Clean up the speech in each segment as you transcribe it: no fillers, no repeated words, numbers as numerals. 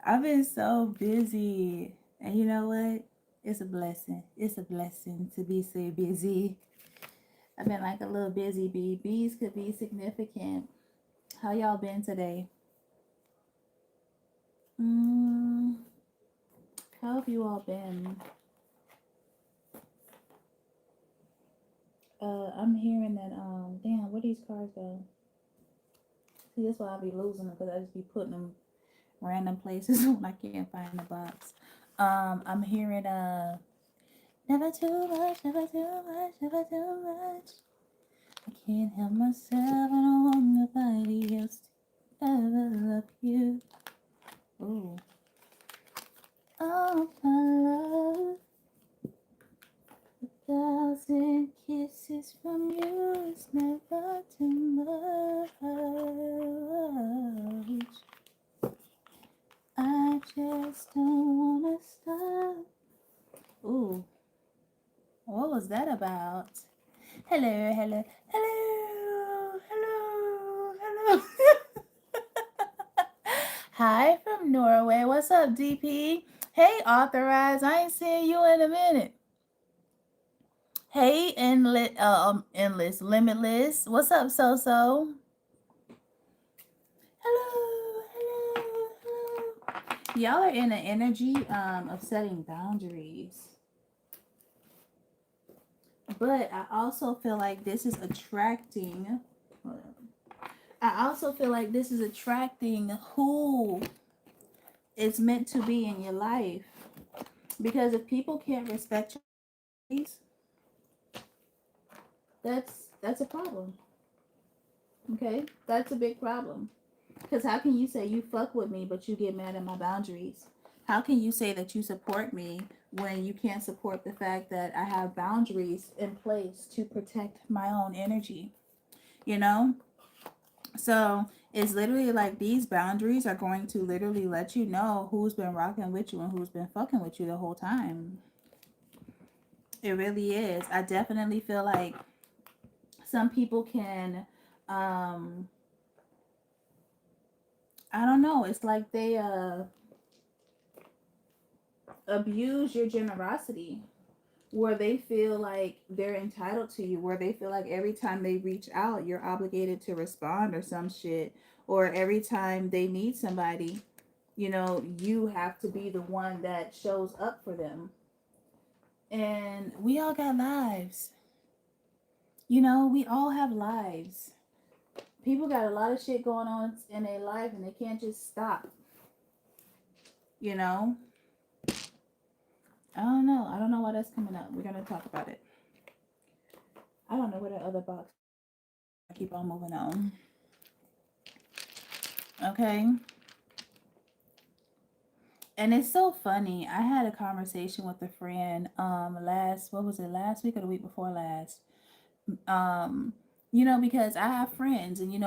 I've been so busy. And you know what? It's a blessing. It's a blessing to be so busy. I've been like a little busy bee. Bees could be significant. How y'all been today? Mm, how have you all been? I'm hearing that, damn, where these cards go? See, that's why I be losing them because I just be putting them random places when I can't find the box. I'm hearing, never too much, never too much, never too much. I can't help myself, I don't want nobody else to ever love you. Ooh. Oh, my love, a thousand kisses from you is never too much. I just don't wanna stop. Ooh, what was that about? Hello, hello, hello, hello, hello. Hi from Norway. What's up, DP? Hey, authorized. I ain't seen you in a minute. Hey, endless, limitless. What's up, so? Hello, hello, hello. Y'all are in the energy of setting boundaries, but I also feel like this is attracting. I also feel like this is attracting who is meant to be in your life. Because if people can't respect your boundaries, that's a problem. Okay, that's a big problem. Because how can you say you fuck with me but you get mad at my boundaries? How can you say that you support me when you can't support the fact that I have boundaries in place to protect my own energy? You know? So it's literally like these boundaries are going to literally let you know who's been rocking with you and who's been fucking with you the whole time. It really is. I definitely feel like some people can, um, I don't know, it's like they abuse your generosity, where they feel like they're entitled to you, where they feel like every time they reach out, you're obligated to respond or some shit, or every time they need somebody, you have to be the one that shows up for them. And we all got lives. We all have lives. People got a lot of shit going on in their life and they can't just stop, you know? I don't know. I don't know why that's coming up. We're going to talk about it. I don't know where the other box. I keep on moving on. Okay. And it's so funny. I had a conversation with a friend last week or the week before last? Um, because I have friends and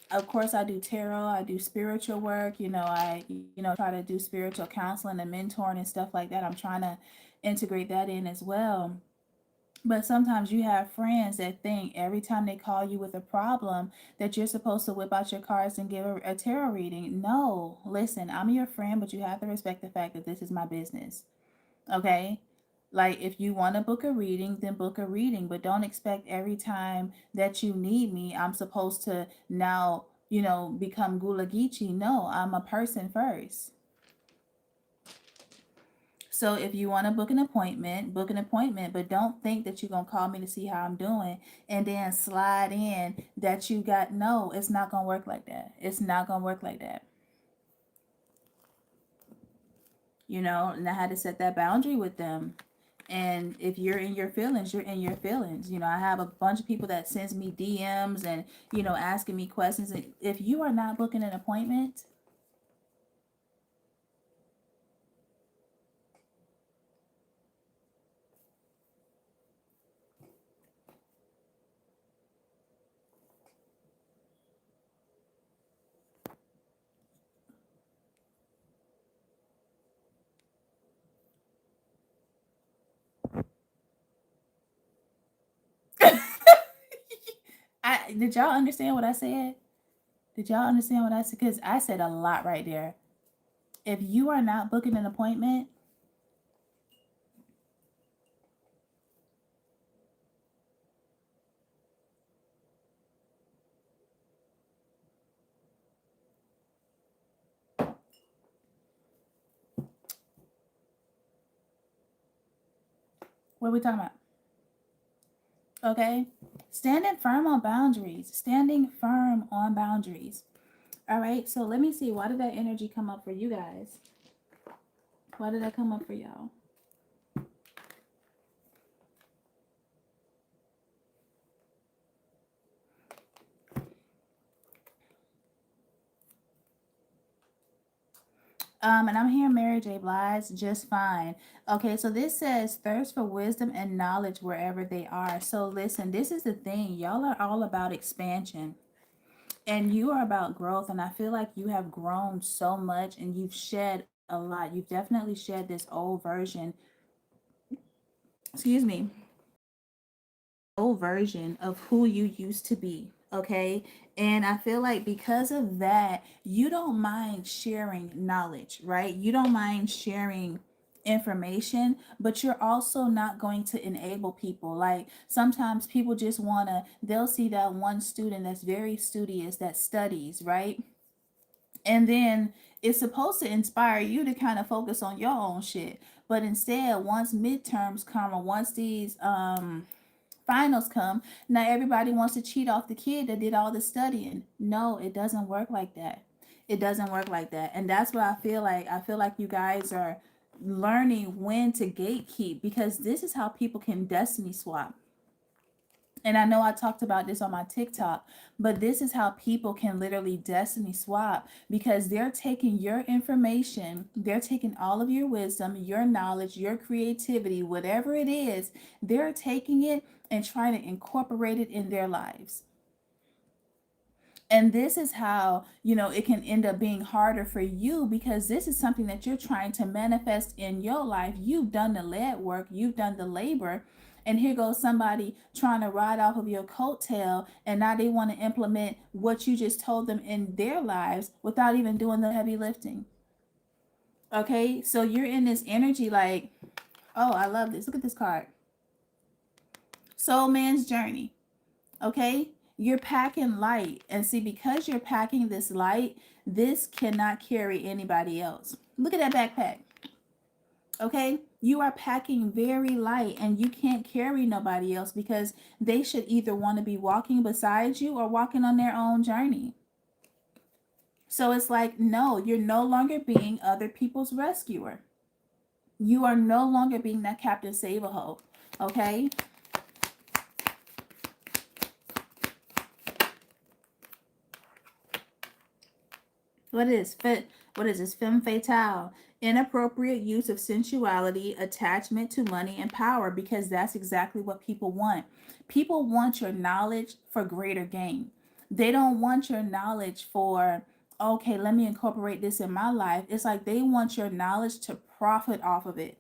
of course I do tarot, I do spiritual work, I try to do spiritual counseling and mentoring and stuff like that. I'm trying to integrate that in as well. But sometimes you have friends that think every time they call you with a problem that you're supposed to whip out your cards and give a tarot reading. No, listen, I'm your friend, but you have to respect the fact that this is my business. Okay? Like, if you want to book a reading, then book a reading, but don't expect every time that you need me, I'm supposed to now, become Gula Geechee. No, I'm a person first. So if you want to book an appointment, but don't think that you're going to call me to see how I'm doing and then slide in that you got, no, it's not going to work like that. It's not going to work like that. And I had to set that boundary with them. And if you're in your feelings, you're in your feelings. I have a bunch of people that sends me DMs and, asking me questions. And if you are not booking an appointment, did y'all understand what I said? Did y'all understand what I said? Because I said a lot right there. If you are not booking an appointment, what are we talking about? Okay? Standing firm on boundaries. Standing firm on boundaries. All right, so let me see. Why did that energy come up for you guys? Why did that come up for y'all? And I'm here, Mary J. Blige, just fine. Okay, so this says thirst for wisdom and knowledge wherever they are. So listen, this is the thing. Y'all are all about expansion and you are about growth. And I feel like you have grown so much and you've shed a lot. You've definitely shed this old version, excuse me, old version of who you used to be. Okay. And I feel like because of that, you don't mind sharing knowledge, right? You don't mind sharing information, but you're also not going to enable people. Like sometimes people just want to, they'll see that one student that's very studious, that studies, right? And then it's supposed to inspire you to kind of focus on your own shit. But instead, once midterms come or once these finals come, now everybody wants to cheat off the kid that did all the studying. No, it doesn't work like that. It doesn't work like that. And that's what I feel like. I feel like you guys are learning when to gatekeep because this is how people can destiny swap. And I know I talked about this on my TikTok, but this is how people can literally destiny swap because they're taking your information, they're taking all of your wisdom, your knowledge, your creativity, whatever it is, they're taking it and trying to incorporate it in their lives. And this is how, it can end up being harder for you because this is something that you're trying to manifest in your life. You've done the lead work, you've done the labor. And here goes somebody trying to ride off of your coattail, and now they want to implement what you just told them in their lives without even doing the heavy lifting. Okay, so you're in this energy like, oh, I love this. Look at this card. Soul Man's Journey. Okay, you're packing light, and see, because you're packing this light, this cannot carry anybody else. Look at that backpack. Okay, you are packing very light and you can't carry nobody else because they should either want to be walking beside you or walking on their own journey. So it's like, no, you're no longer being other people's rescuer. You are no longer being that Captain Save-A-Ho. Okay, what is fit? What is this? Femme fatale. Inappropriate use of sensuality, attachment to money and power, because that's exactly what people want. People want your knowledge for greater gain. They don't want your knowledge for, okay, let me incorporate this in my life. It's like they want your knowledge to profit off of it.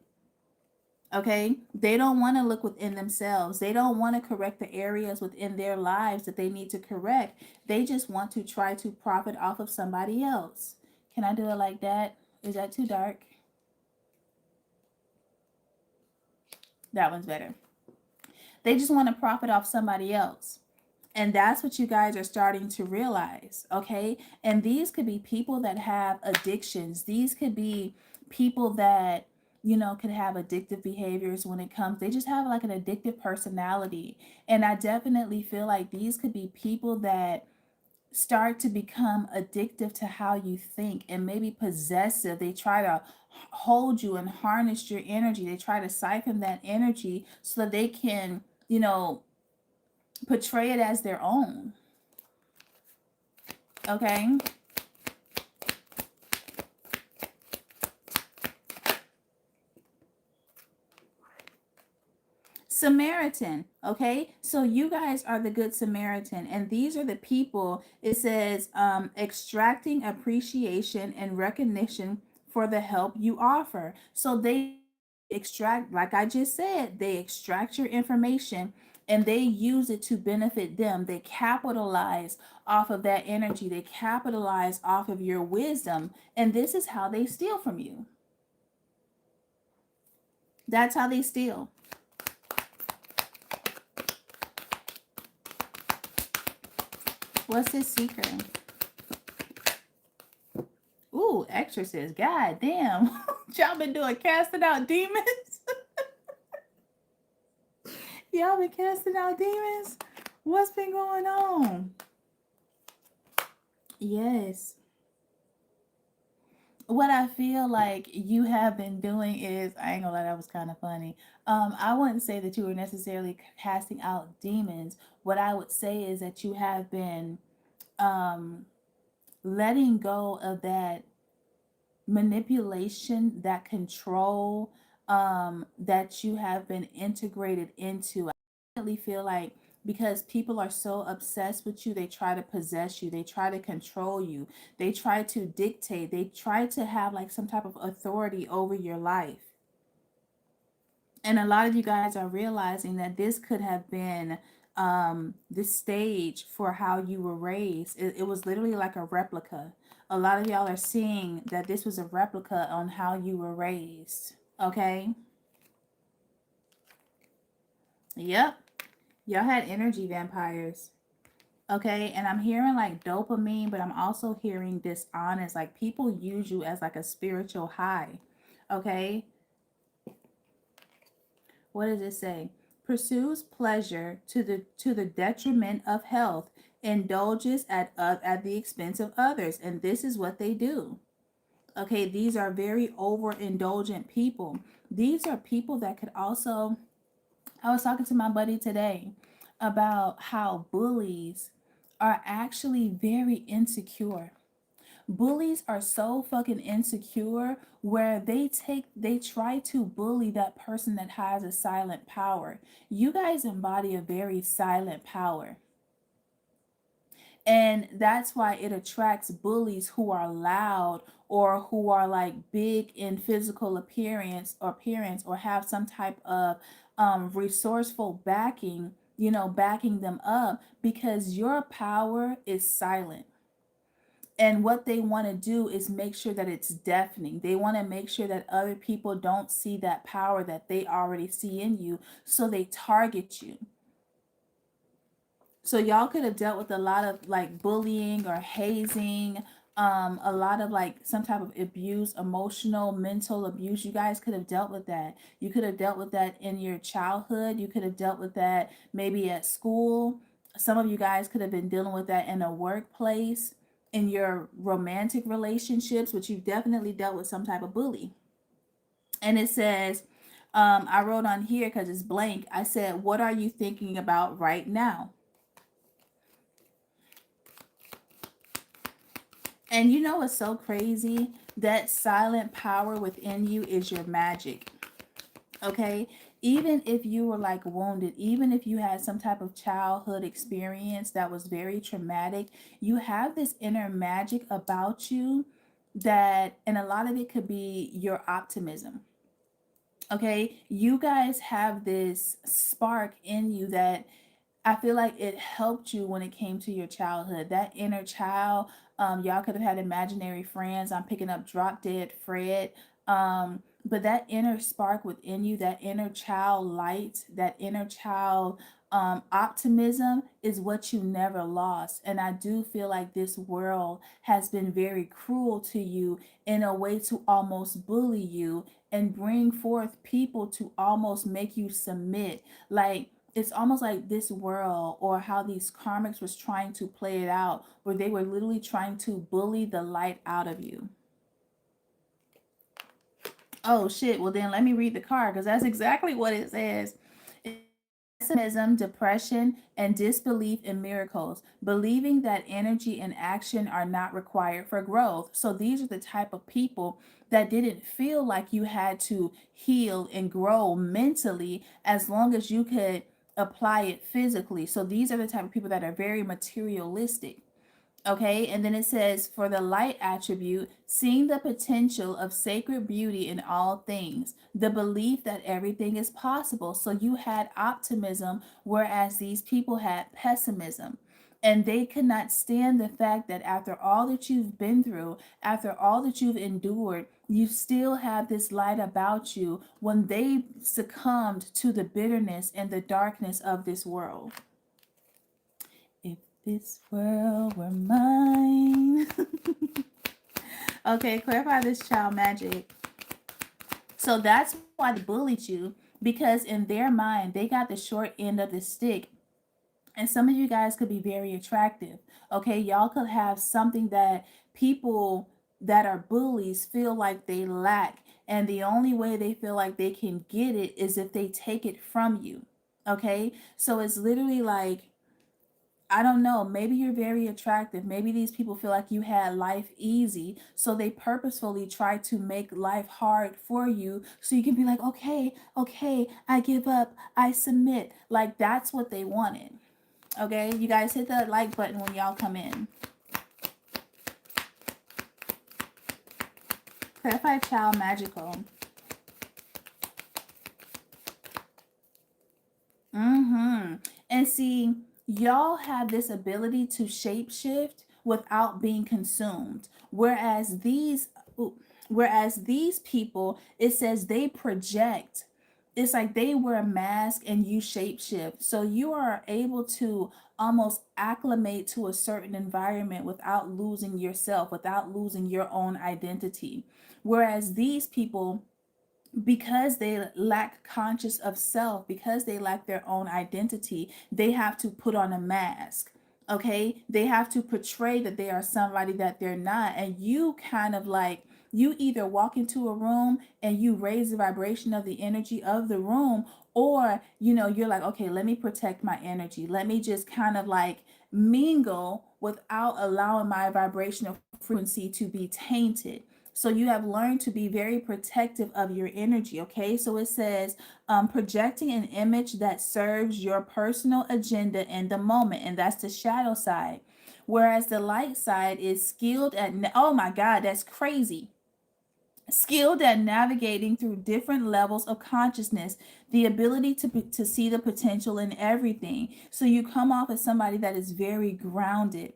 Okay, they don't want to look within themselves. They don't want to correct the areas within their lives that they need to correct. They just want to try to profit off of somebody else. Can I do it like that? Is that too dark? That one's better. They just want to profit off somebody else. And that's what you guys are starting to realize, okay? And these could be people that have addictions. These could be people that, could have addictive behaviors when it comes. They just have like an addictive personality. And I definitely feel like these could be people that start to become addictive to how you think and maybe possessive. They try to hold you and harness your energy. They try to siphon that energy so that they can, portray it as their own. Okay. Samaritan. Okay. So you guys are the good Samaritan. And these are the people, it says, extracting appreciation and recognition for the help you offer. So they extract, like I just said, they extract your information and they use it to benefit them. They capitalize off of that energy, they capitalize off of your wisdom, and this is how they steal from you. That's how they steal. What's his secret? Ooh, exorcist. God damn. Y'all been doing casting out demons? Y'all been casting out demons? What's been going on? Yes. What I feel like you have been doing is, I ain't gonna lie, that was kind of funny. I wouldn't say that you were necessarily casting out demons. What I would say is that you have been um, letting go of that manipulation, that control, that you have been integrated into. I definitely feel like because people are so obsessed with you, they try to possess you, they try to control you, they try to dictate, they try to have like some type of authority over your life. And a lot of you guys are realizing that this could have been the stage for how you were raised. It was literally like a replica. A lot of y'all are seeing that this was a replica on how you were raised. Okay? Yep. Y'all had energy vampires. Okay? And I'm hearing like dopamine, but I'm also hearing dishonest. Like people use you as like a spiritual high. Okay? What does it say? Pursues pleasure to the detriment of health, indulges at the expense of others, and this is what they do. Okay, these are very overindulgent people. These are people that could also. I was talking to my buddy today about how bullies are actually very insecure. Bullies are so fucking insecure where they try to bully that person that has a silent power. You guys embody a very silent power. And that's why it attracts bullies who are loud or who are like big in physical appearance or have some type of resourceful backing, backing them up because your power is silent. And what they want to do is make sure that it's deafening. They want to make sure that other people don't see that power that they already see in you. So they target you. So y'all could have dealt with a lot of like bullying or hazing, a lot of like some type of abuse, emotional, mental abuse. You guys could have dealt with that. You could have dealt with that in your childhood. You could have dealt with that maybe at school. Some of you guys could have been dealing with that in a workplace, in your romantic relationships, but you've definitely dealt with some type of bully. And it says, I wrote on here because it's blank. I said, what are you thinking about right now? And you know what's so crazy? That silent power within you is your magic. Okay? Even if you were like wounded, even if you had some type of childhood experience that was very traumatic, you have this inner magic about you that, and a lot of it could be your optimism. Okay? You guys have this spark in you that I feel like it helped you when it came to your childhood. That inner child, y'all could have had imaginary friends. I'm picking up Drop Dead Fred. But that inner spark within you, that inner child light, that inner child optimism is what you never lost. And I do feel like this world has been very cruel to you in a way to almost bully you and bring forth people to almost make you submit. Like, it's almost like this world or how these karmics was trying to play it out where they were literally trying to bully the light out of you. Oh shit, well then let me read the card because that's exactly what it says. Pessimism, depression, and disbelief in miracles, believing that energy and action are not required for growth. So these are the type of people that didn't feel like you had to heal and grow mentally as long as you could apply it physically. So these are the type of people that are very materialistic. Okay, and then it says for the light attribute, seeing the potential of sacred beauty in all things, the belief that everything is possible. So you had optimism, whereas these people had pessimism. And they could not stand the fact that after all that you've been through, after all that you've endured, you still have this light about you when they succumbed to the bitterness and the darkness of this world. If this world were mine. Okay, clarify this child magic. So that's why they bullied you, because in their mind, they got the short end of the stick. And some of you guys could be very attractive. Okay, y'all could have something that people that are bullies feel like they lack. And the only way they feel like they can get it is if they take it from you. Okay, so it's literally like, I don't know, maybe you're very attractive. Maybe these people feel like you had life easy. So they purposefully try to make life hard for you so you can be like, okay, okay, I give up, I submit. Like that's what they wanted. Okay, you guys hit that like button when y'all come in. Clarify child magical. Mm-hmm. And see, y'all have this ability to shapeshift without being consumed. Ooh, whereas these people, it says they project. It's like they wear a mask and you shapeshift. So you are able to almost acclimate to a certain environment without losing yourself, without losing your own identity. Whereas these people, because they lack conscious of self, because they lack their own identity, they have to put on a mask. Okay, they have to portray that they are somebody that they're not. And you kind of like, you either walk into a room and you raise the vibration of the energy of the room, or you're like, okay, let me protect my energy, let me just kind of like mingle without allowing my vibrational frequency to be tainted. So you have learned to be very protective of your energy. Okay. So it says projecting an image that serves your personal agenda in the moment. And that's the shadow side. Whereas the light side is skilled at, oh my God, that's crazy. Skilled at navigating through different levels of consciousness, the ability to see the potential in everything. So you come off as somebody that is very grounded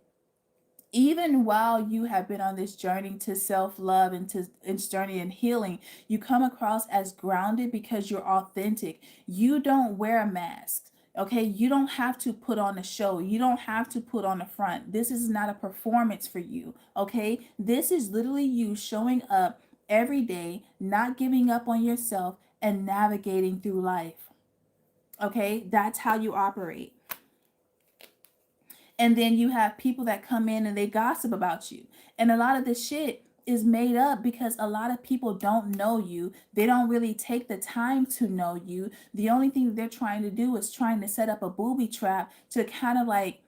even while you have been on this journey to self-love and to its journey and healing. You come across as grounded because you're authentic. You don't wear a mask. Okay, you don't have to put on a show, you don't have to put on a front. This is not a performance for you. Okay, this is literally you showing up every day, not giving up on yourself, and navigating through life. Okay, that's how you operate. And then you have people that come in and they gossip about you. And a lot of this shit is made up because a lot of people don't know you. They don't really take the time to know you. The only thing that they're trying to do is trying to set up a booby trap to kind of like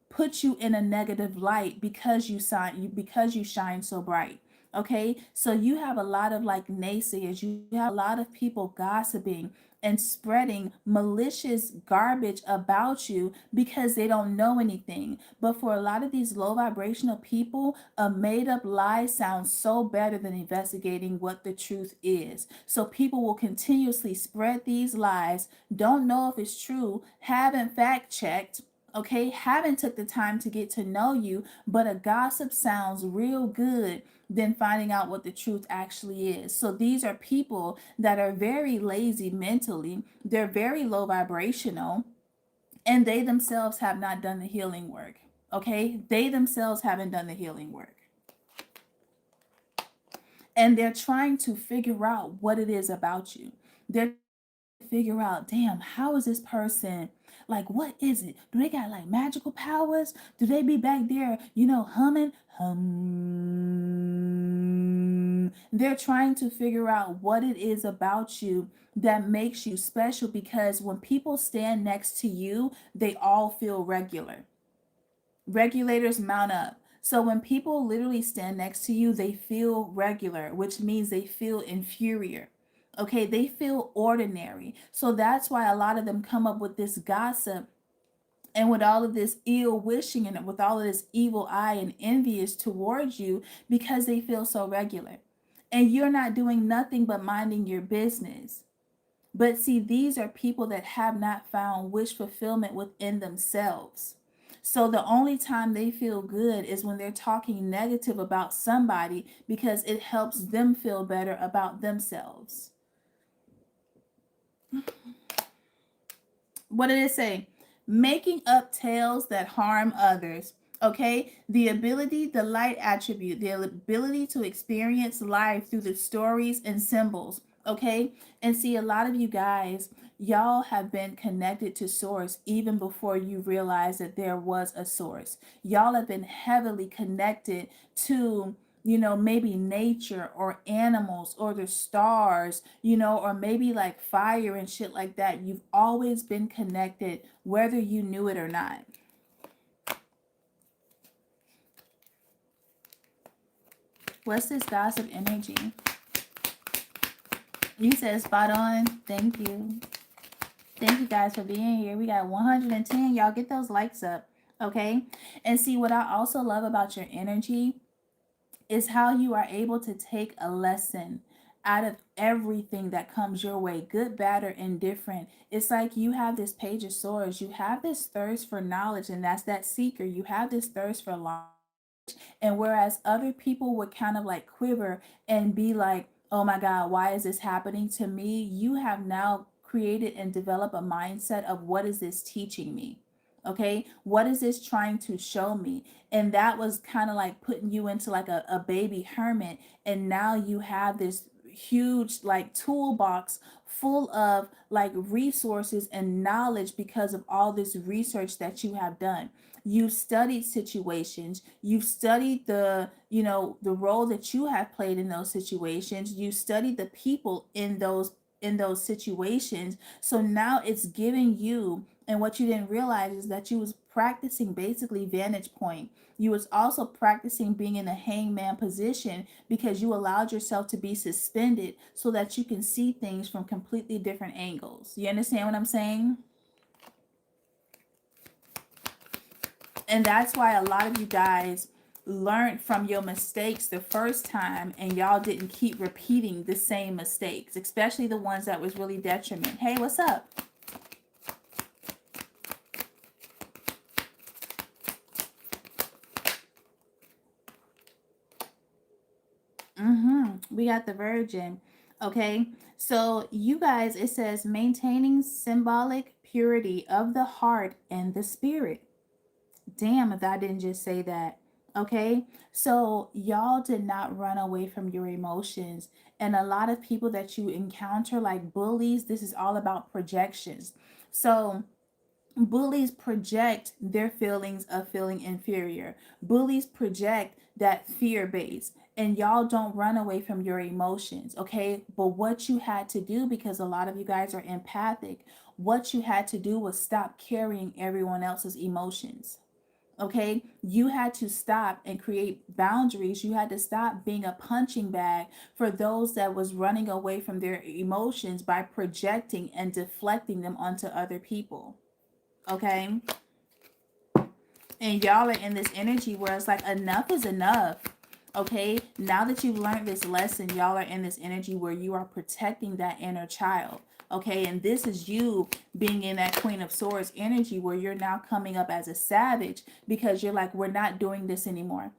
put you in a negative light because you shine so bright. Okay, so you have a lot of like naysayers, you have a lot of people gossiping and spreading malicious garbage about you because they don't know anything. But for a lot of these low vibrational people, a made up lie sounds so better than investigating what the truth is. So people will continuously spread these lies, don't know if it's true, haven't fact checked, okay, haven't took the time to get to know you, but a gossip sounds real good than finding out what the truth actually is. So these are people that are very lazy mentally, they're very low vibrational, and they themselves have not done the healing work. Okay, they themselves haven't done the healing work, and they're trying to figure out what it is about you. They're figure out, damn, how is this person, like, what is it? Do they got like magical powers? Do they be back there, humming? They're trying to figure out what it is about you that makes you special, because when people stand next to you, they all feel regular. Regulators mount up. So when people literally stand next to you, they feel regular, which means they feel inferior. Okay, they feel ordinary. So that's why a lot of them come up with this gossip And with all of this ill wishing and with all of this evil eye and envious towards you because they feel so regular. And you're not doing nothing but minding your business. But see, these are people that have not found wish fulfillment within themselves. So the only time they feel good is when they're talking negative about somebody because it helps them feel better about themselves. What did it say? Making up tales that harm others. Okay, the ability, the light attribute, the ability to experience life through the stories and symbols. Okay, and see, a lot of you guys, y'all have been connected to source even before you realized that there was a source. Y'all have been heavily connected to, maybe nature or animals or the stars, or maybe like fire and shit like that. You've always been connected, whether you knew it or not. What's this gossip energy? You said spot on. Thank you. Thank you guys for being here. We got 110. Y'all get those likes up. Okay. And see, what I also love about your energy is how you are able to take a lesson out of everything that comes your way, good, bad, or indifferent. It's like you have this page of swords, you have this thirst for knowledge, and that's that seeker. You have this thirst for life. And whereas other people would kind of like quiver and be like, oh my God, why is this happening to me? You have now created and developed a mindset of what is this teaching me? Okay, what is this trying to show me? And that was kind of like putting you into like a baby hermit. And now you have this huge like toolbox full of like resources and knowledge because of all this research that you have done. You've studied situations, you've studied the role that you have played in those situations, you studied the people in those situations. So now it's giving you, and what you didn't realize is that you was practicing basically vantage point. You was also practicing being in a hangman position because you allowed yourself to be suspended so that you can see things from completely different angles. You understand what I'm saying? And that's why a lot of you guys learned from your mistakes the first time and y'all didn't keep repeating the same mistakes, especially the ones that was really detriment. Hey, what's up? We got the Virgin. Okay. So you guys, it says maintaining symbolic purity of the heart and the spirit. Damn, if I didn't just say that. Okay. So y'all did not run away from your emotions. And a lot of people that you encounter, like bullies, this is all about projections. So bullies project their feelings of feeling inferior. Bullies project that fear base. And y'all don't run away from your emotions, okay? But what you had to do, because a lot of you guys are empathic, what you had to do was stop carrying everyone else's emotions. Okay, you had to stop and create boundaries. You had to stop being a punching bag for those that was running away from their emotions by projecting and deflecting them onto other people. Okay, and y'all are in this energy where it's like enough is enough. Okay, now that you've learned this lesson, y'all are in this energy where you are protecting that inner child. Okay, and this is you being in that Queen of Swords energy where you're now coming up as a savage because you're like, we're not doing this anymore.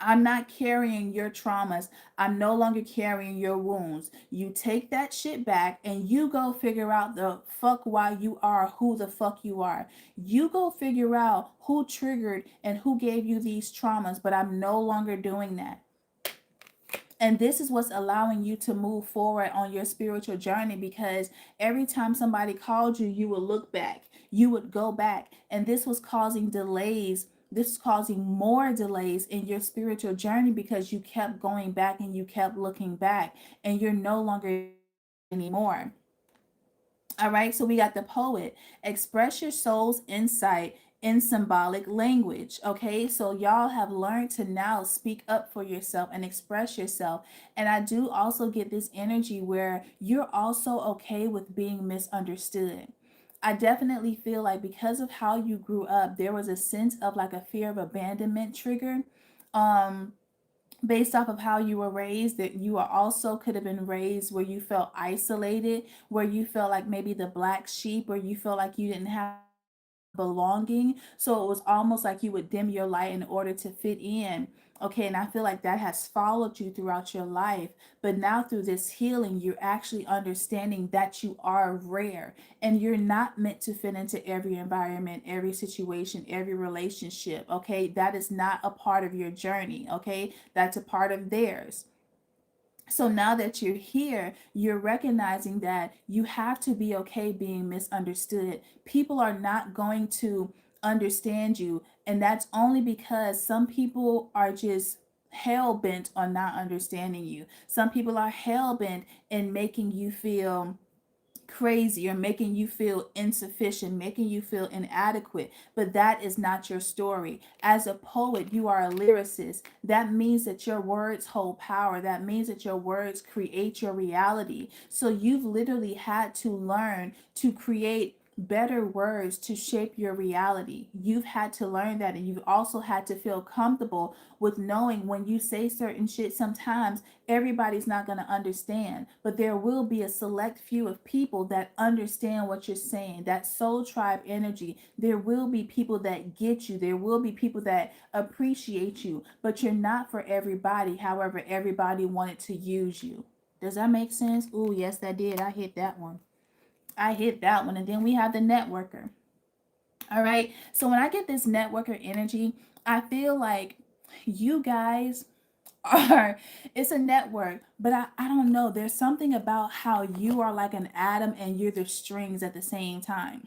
I'm not carrying your traumas. I'm no longer carrying your wounds. You take that shit back and you go figure out the fuck why you are who the fuck you are. You go figure out who triggered and who gave you these traumas, but I'm no longer doing that. And this is what's allowing you to move forward on your spiritual journey because every time somebody called you, you would look back, you would go back. And this was causing delays. This is causing more delays in your spiritual journey because you kept going back and you kept looking back and you're no longer anymore. All right, so we got the poet. Express your soul's insight in symbolic language. Okay, so y'all have learned to now speak up for yourself and express yourself. And I do also get this energy where you're also okay with being misunderstood. I definitely feel like because of how you grew up, there was a sense of like a fear of abandonment trigger. Um, Based off of how you were raised, that you are also could have been raised where you felt isolated, where you felt like maybe the black sheep, or you felt like you didn't have belonging. So it was almost like you would dim your light in order to fit in. Okay, and I feel like that has followed you throughout your life. But now through this healing, you're actually understanding that you are rare and you're not meant to fit into every environment, every situation, every relationship. Okay, that is not a part of your journey. Okay, that's a part of theirs. So now that you're here, you're recognizing that you have to be okay being misunderstood. People are not going to understand you. And that's only because some people are just hell bent on not understanding you. Some people are hell bent in making you feel crazy or making you feel insufficient, making you feel inadequate. But that is not your story. As a poet, you are a lyricist. That means that your words hold power. That means that your words create your reality. So you've literally had to learn to create better words to shape your reality. You've had to learn that, and you've also had to feel comfortable with knowing when you say certain shit, sometimes everybody's not going to understand, but there will be a select few of people that understand what you're saying. That soul tribe energy. There will be people that get you. There will be people that appreciate you, but you're not for everybody. However, everybody wanted to use you. Does that make sense? Oh, yes, that did. I hit that one. I hit that one. And then we have the networker. All right. So when I get this networker energy, I feel like you guys are, it's a network, but I don't know. There's something about how you are like an atom and you're the strings at the same time.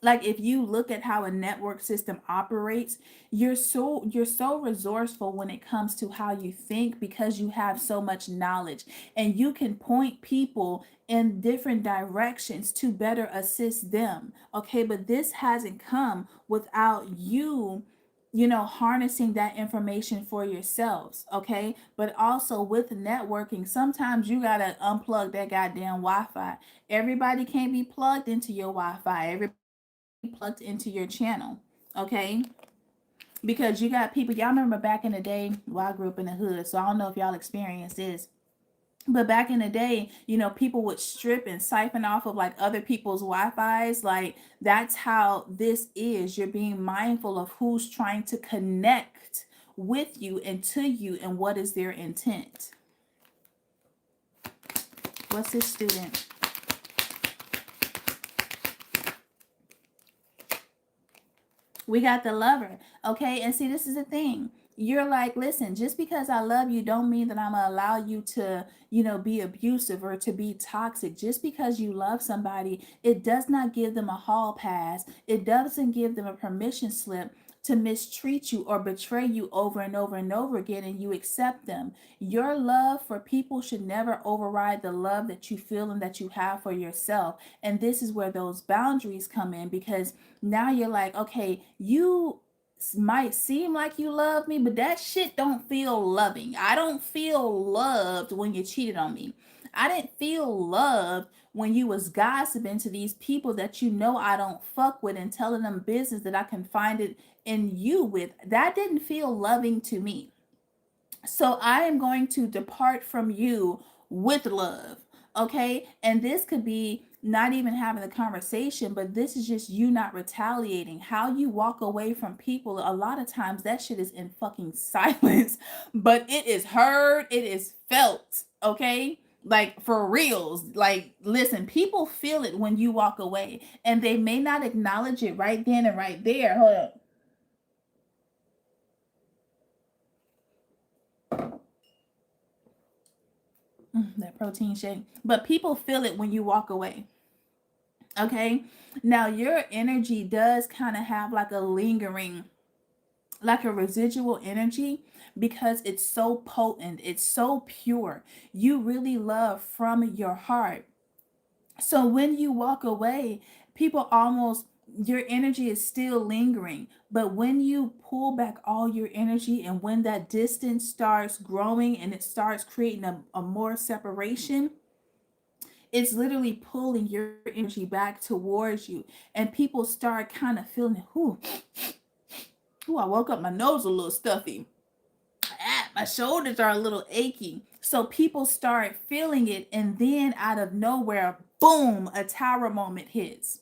Like if you look at how a network system operates, you're so resourceful when it comes to how you think because you have so much knowledge and you can point people in different directions to better assist them. Okay, but this hasn't come without harnessing that information for yourselves. Okay, but also with networking, sometimes you gotta unplug that goddamn Wi-Fi. Everybody can't be plugged into your Wi-Fi. Everybody plugged into your channel. Okay, because you got people, y'all remember back in the day, well, I grew up in the hood, so I don't know if y'all experienced this, but back in the day, people would strip and siphon off of like other people's Wi-Fi's. Like that's how this is. You're being mindful of who's trying to connect with you and to you and what is their intent. What's this student? We got the lover. Okay, and see, this is the thing. You're like, listen, just because I love you don't mean that I'm gonna allow you to, be abusive or to be toxic. Just because you love somebody, it does not give them a hall pass. It doesn't give them a permission slip to mistreat you or betray you over and over and over again, and you accept them. Your love for people should never override the love that you feel and that you have for yourself. And this is where those boundaries come in, because now you're like, okay, you might seem like you love me, but that shit don't feel loving. I don't feel loved when you cheated on me. I didn't feel loved when you was gossiping to these people that I don't fuck with and telling them business that I can find it in you with. That didn't feel loving to me. So I am going to depart from you with love. Okay. And this could be not even having a conversation, but this is just you not retaliating. How you walk away from people, a lot of times that shit is in fucking silence, but it is heard, it is felt. Okay. Like for reals. Like, listen, people feel it when you walk away and they may not acknowledge it right then and right there. Hold up. That protein shake. But people feel it when you walk away. Okay. Now, your energy does kind of have like a lingering, like a residual energy because it's so potent, it's so pure. You really love from your heart. So when you walk away, people almost, your energy is still lingering. But when you pull back all your energy and when that distance starts growing and it starts creating a more separation, It's literally pulling your energy back towards you. And people start kind of feeling, ooh, I woke up, my nose a little stuffy. My shoulders are a little achy. So people start feeling it, and then out of nowhere, boom, a tower moment hits.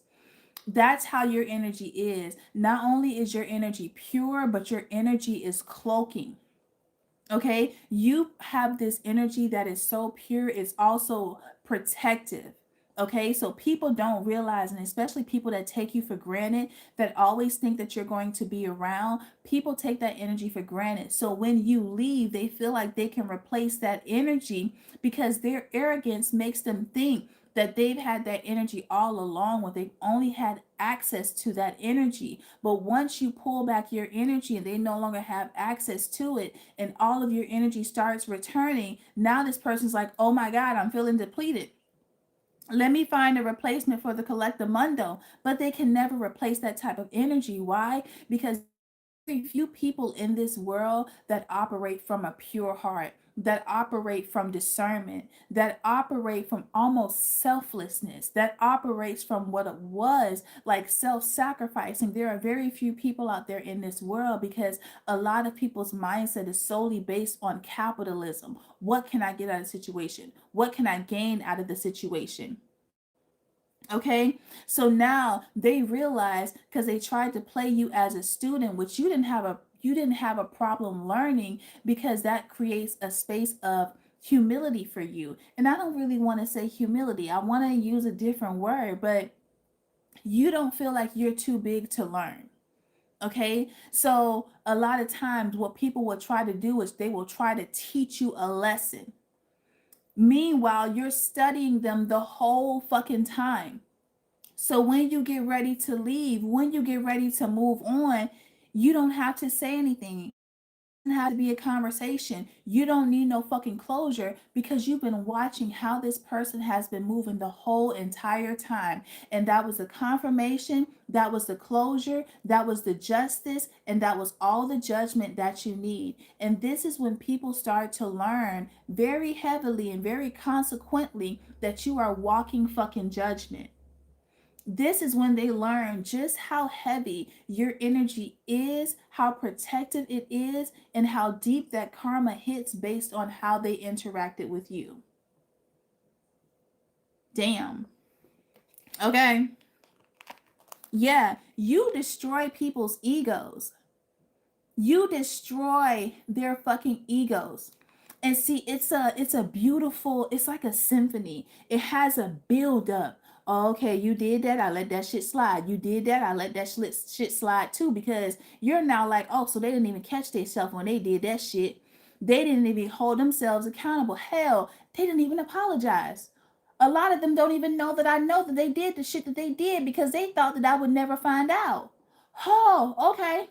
That's how your energy is. Not only is your energy pure, but your energy is cloaking. Okay, you have this energy that is so pure, it's also protective. Okay, so people don't realize, and especially people that take you for granted, that always think that you're going to be around, people take that energy for granted. So when you leave, they feel like they can replace that energy because their arrogance makes them think that they've had that energy all along when they've only had access to that energy. But once you pull back your energy and they no longer have access to it, and all of your energy starts returning, now this person's like, oh my God, I'm feeling depleted. Let me find a replacement for the collectamundo. But they can never replace that type of energy. Why? Because very few people in this world that operate from a pure heart, that operate from discernment, that operate from almost selflessness, that operates from what it was like self-sacrificing. There are very few people out there in this world because a lot of people's mindset is solely based on capitalism. What can I get out of the situation? What can I gain out of the situation? Okay, so now they realize because they tried to play you as a student, which you didn't have a problem learning, because that creates a space of humility for you. And I don't really want to say humility. I want to use a different word, but you don't feel like you're too big to learn. Okay, so a lot of times what people will try to do is they will try to teach you a lesson. Meanwhile, you're studying them the whole fucking time. So when you get ready to leave, when you get ready to move on, you don't have to say anything. It doesn't have to be a conversation. You don't need no fucking closure because you've been watching how this person has been moving the whole entire time. And that was the confirmation, that was the closure, that was the justice, and that was all the judgment that you need. And this is when people start to learn very heavily and very consequently that you are walking fucking judgment. This is when they learn just how heavy your energy is, how protective it is, and how deep that karma hits based on how they interacted with you. Damn. Okay. Yeah, you destroy people's egos. You destroy their fucking egos. And see, it's a beautiful, it's like a symphony. It has a build up. Okay, you did that, I let that shit slide. You did that, I let that shit slide too, because you're now like, oh, so they didn't even catch themselves when they did that shit. They didn't even hold themselves accountable. Hell, they didn't even apologize. A lot of them don't even know that I know that they did the shit that they did because they thought that I would never find out. Oh, okay.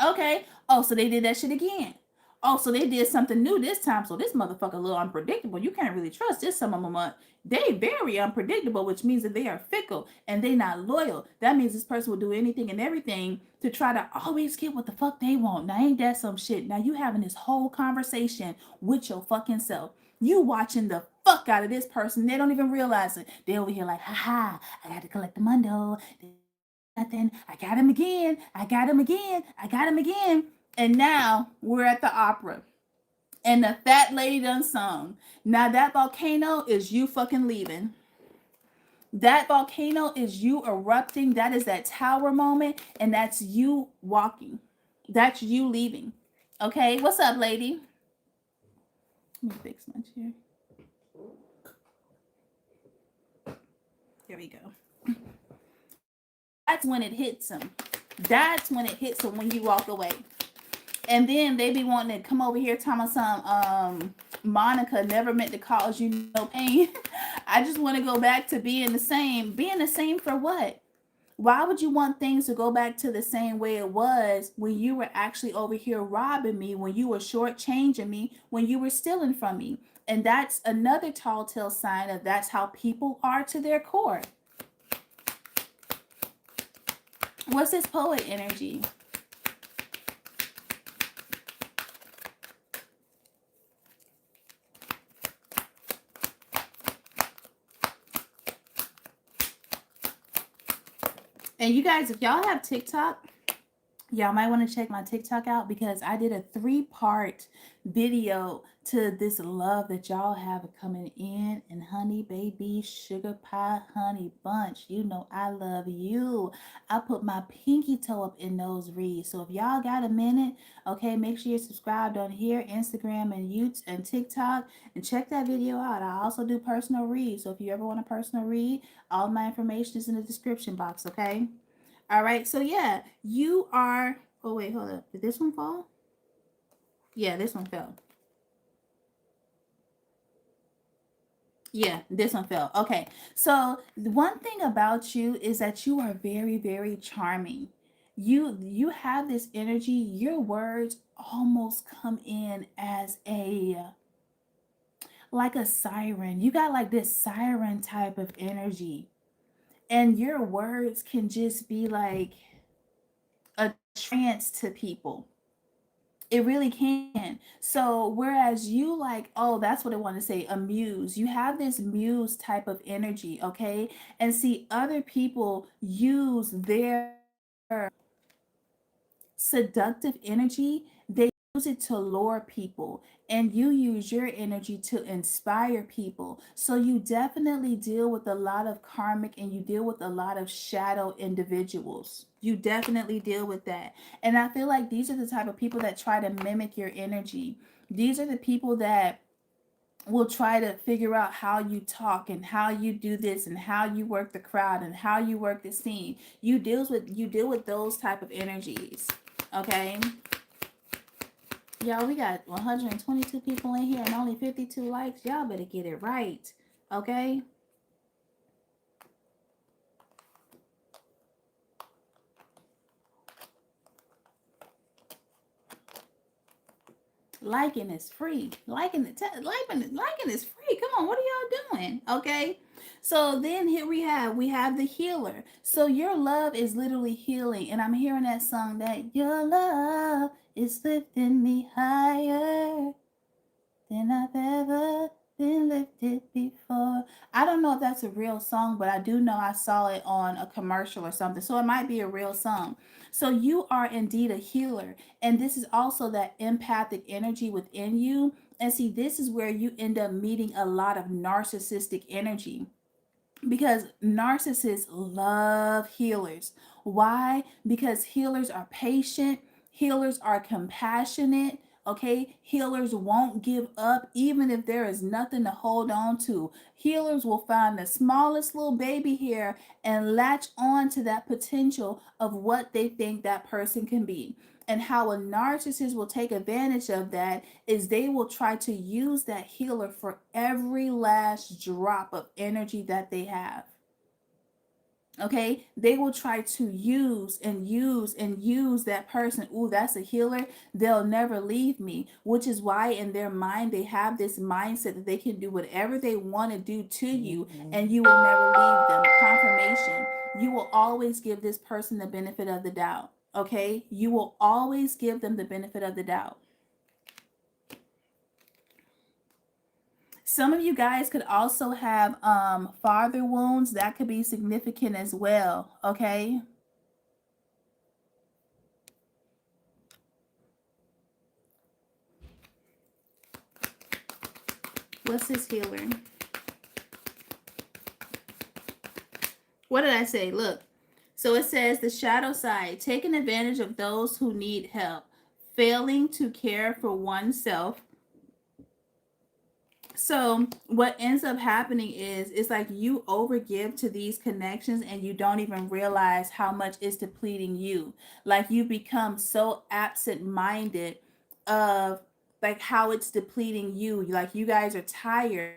Okay. Oh, so they did that shit again. Oh, so they did something new this time. So this motherfucker a little unpredictable. You can't really trust this some of them. They very unpredictable, which means that they are fickle and they not loyal. That means this person will do anything and everything to try to always get what the fuck they want. Now ain't that some shit? Now you having this whole conversation with your fucking self. You watching the fuck out of this person. They don't even realize it. They over here like, haha, I got to collect the mundo. Nothing. I got him again. I got him again. I got him again. And now we're at the opera. And the fat lady done sung. Now that volcano is you fucking leaving. That volcano is you erupting. That is that tower moment. And that's you walking. That's you leaving. Okay, what's up, lady? Let me fix my chair. There we go. That's when it hits them. That's when it hits them when you walk away. And then they be wanting to come over here talking about some Monica never meant to cause you no pain. I just want to go back to being the same. Being the same for what? Why would you want things to go back to the same way it was when you were actually over here robbing me, when you were shortchanging me, when you were stealing from me? And that's another tall tale sign of that's how people are to their core. What's this poet energy? And you guys, if y'all have TikTok, y'all might want to check my TikTok out because I did a three-part video to this love that y'all have coming in. And honey, baby, sugar pie, honey bunch, you know I love you. I put my pinky toe up in those reads. So if y'all got a minute, okay, make sure you're subscribed on here, Instagram and YouTube and TikTok, and check that video out. I also do personal reads. So if you ever want a personal read, all my information is in the description box, okay? All right, so yeah, you are. Oh wait, hold up. Did this one fall? Yeah, this one fell. Yeah, this one fell. Okay, so the one thing about you is that you are very, very charming. You have this energy. Your words almost come in as a like a siren. You got like this siren type of energy, and your words can just be like a trance to people. It really can. So whereas you like, oh, that's what I want to say, a muse. You have this muse type of energy, okay? And see, other people use their seductive energy, they use it to lure people, and you use your energy to inspire people. So you definitely deal with a lot of karmic and you deal with a lot of shadow individuals. You definitely deal with that. And I feel like these are the type of people that try to mimic your energy. These are the people that will try to figure out how you talk and how you do this and how you work the crowd and how you work the scene. You deal with those type of energies. Okay? Y'all, we got 122 people in here and only 52 likes. Y'all better get it right. Okay? Liking is free. Liking is free. Come on, what are y'all doing? Okay. So then here we have the healer. So your love is literally healing, and I'm hearing that song that your love is lifting me higher than I've ever been lifted before. I don't know if that's a real song, but I do know I saw it on a commercial or something. So it might be a real song. So you are indeed a healer. And this is also that empathic energy within you. And see, this is where you end up meeting a lot of narcissistic energy because narcissists love healers. Why? Because healers are patient, healers are compassionate. Okay, healers won't give up even if there is nothing to hold on to. Healers will find the smallest little baby hair and latch on to that potential of what they think that person can be. And how a narcissist will take advantage of that is they will try to use that healer for every last drop of energy that they have. Okay, they will try to use and use and use that person. Ooh, that's a healer. They'll never leave me, which is why in their mind they have this mindset that they can do whatever they want to do to you and you will never leave them. Confirmation. You will always give this person the benefit of the doubt. Okay, you will always give them the benefit of the doubt. Some of you guys could also have father wounds that could be significant as well. Okay, what's this healer? What did I say? Look, so it says the shadow side, taking advantage of those who need help, failing to care for oneself. So what ends up happening is it's like you overgive to these connections and you don't even realize how much it's depleting you. Like you become so absent minded of like how it's depleting you. Like you guys are tired,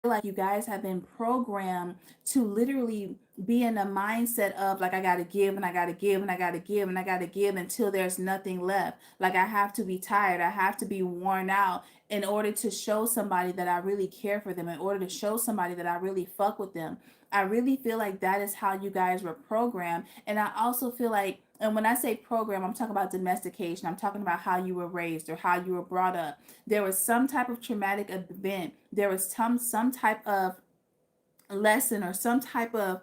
like you guys have been programmed to literally be in a mindset of like I gotta give and I gotta give and I gotta give and I gotta give until there's nothing left. Like I have to be tired, I have to be worn out in order to show somebody that I really care for them, in order to show somebody that I really fuck with them. I really feel like that is how you guys were programmed. And I also feel like, and when I say program, I'm talking about domestication. I'm talking about how you were raised or how you were brought up. There was some type of traumatic event. There was some type of lesson or some type of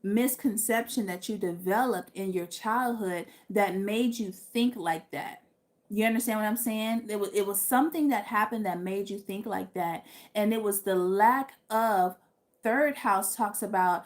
misconception that you developed in your childhood that made you think like that. You understand what I'm saying? It was something that happened that made you think like that, and it was the lack of. Third house talks about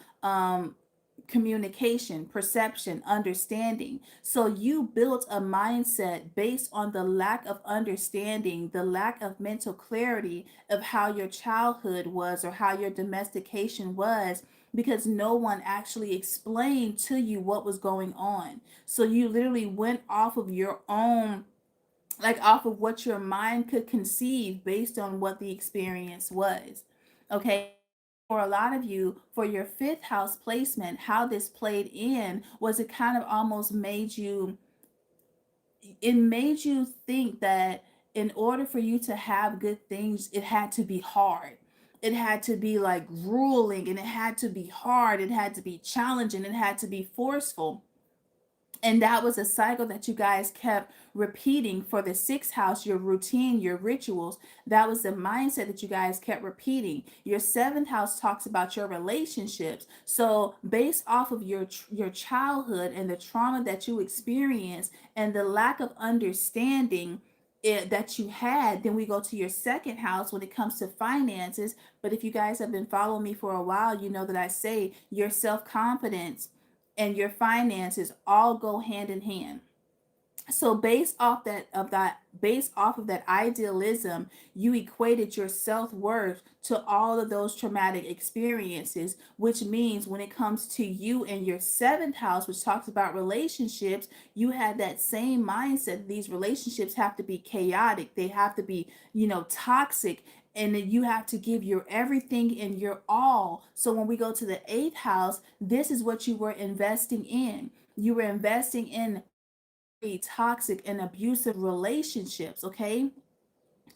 communication, perception, understanding. So you built a mindset based on the lack of understanding, the lack of mental clarity of how your childhood was or how your domestication was, because no one actually explained to you what was going on. So you literally went off of your own, like off of what your mind could conceive based on what the experience was. Okay. For a lot of you, for your fifth house placement, how this played in was it kind of almost made you, it made you think that in order for you to have good things, it had to be hard. It had to be like grueling, and it had to be hard. It had to be challenging. It had to be forceful. And that was a cycle that you guys kept repeating for the sixth house, your routine, your rituals. That was the mindset that you guys kept repeating. Your seventh house talks about your relationships. So based off of your childhood and the trauma that you experienced and the lack of understanding that you had, then we go to your second house when it comes to finances. But if you guys have been following me for a while, you know that I say your self-confidence and your finances all go hand in hand. So based off of that idealism, you equated your self-worth to all of those traumatic experiences, which means when it comes to you and your seventh house, which talks about relationships, you had that same mindset. These relationships have to be chaotic, they have to be, toxic, and then you have to give your everything and your all. So when we go to the eighth house, this is what you were investing in. You were investing in toxic and abusive relationships, okay?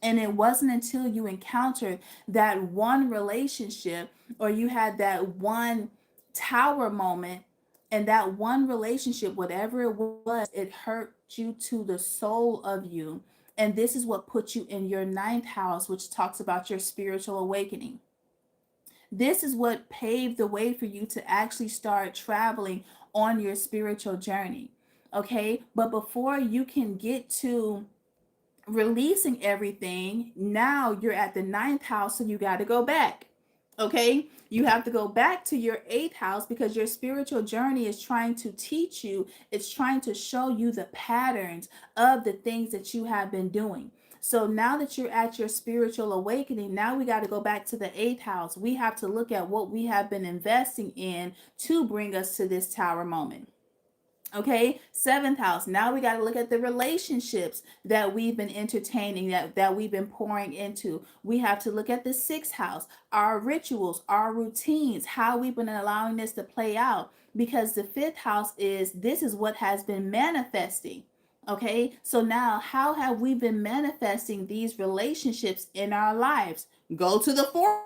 And it wasn't until you encountered that one relationship, or you had that one tower moment, and that one relationship, whatever it was, it hurt you to the soul of you. And this is what put you in your ninth house, which talks about your spiritual awakening. This is what paved the way for you to actually start traveling on your spiritual journey. Okay. But before you can get to releasing everything, now you're at the ninth house, so you got to go back. Okay, you have to go back to your eighth house because your spiritual journey is trying to teach you, it's trying to show you the patterns of the things that you have been doing. So now that you're at your spiritual awakening, now we got to go back to the eighth house. We have to look at what we have been investing in to bring us to this tower moment. Okay, seventh house. Now we got to look at the relationships that we've been entertaining, that we've been pouring into. We have to look at the sixth house, our rituals, our routines, how we've been allowing this to play out. Because the fifth house is, this is what has been manifesting. Okay, so now how have we been manifesting these relationships in our lives? Go to the fourth.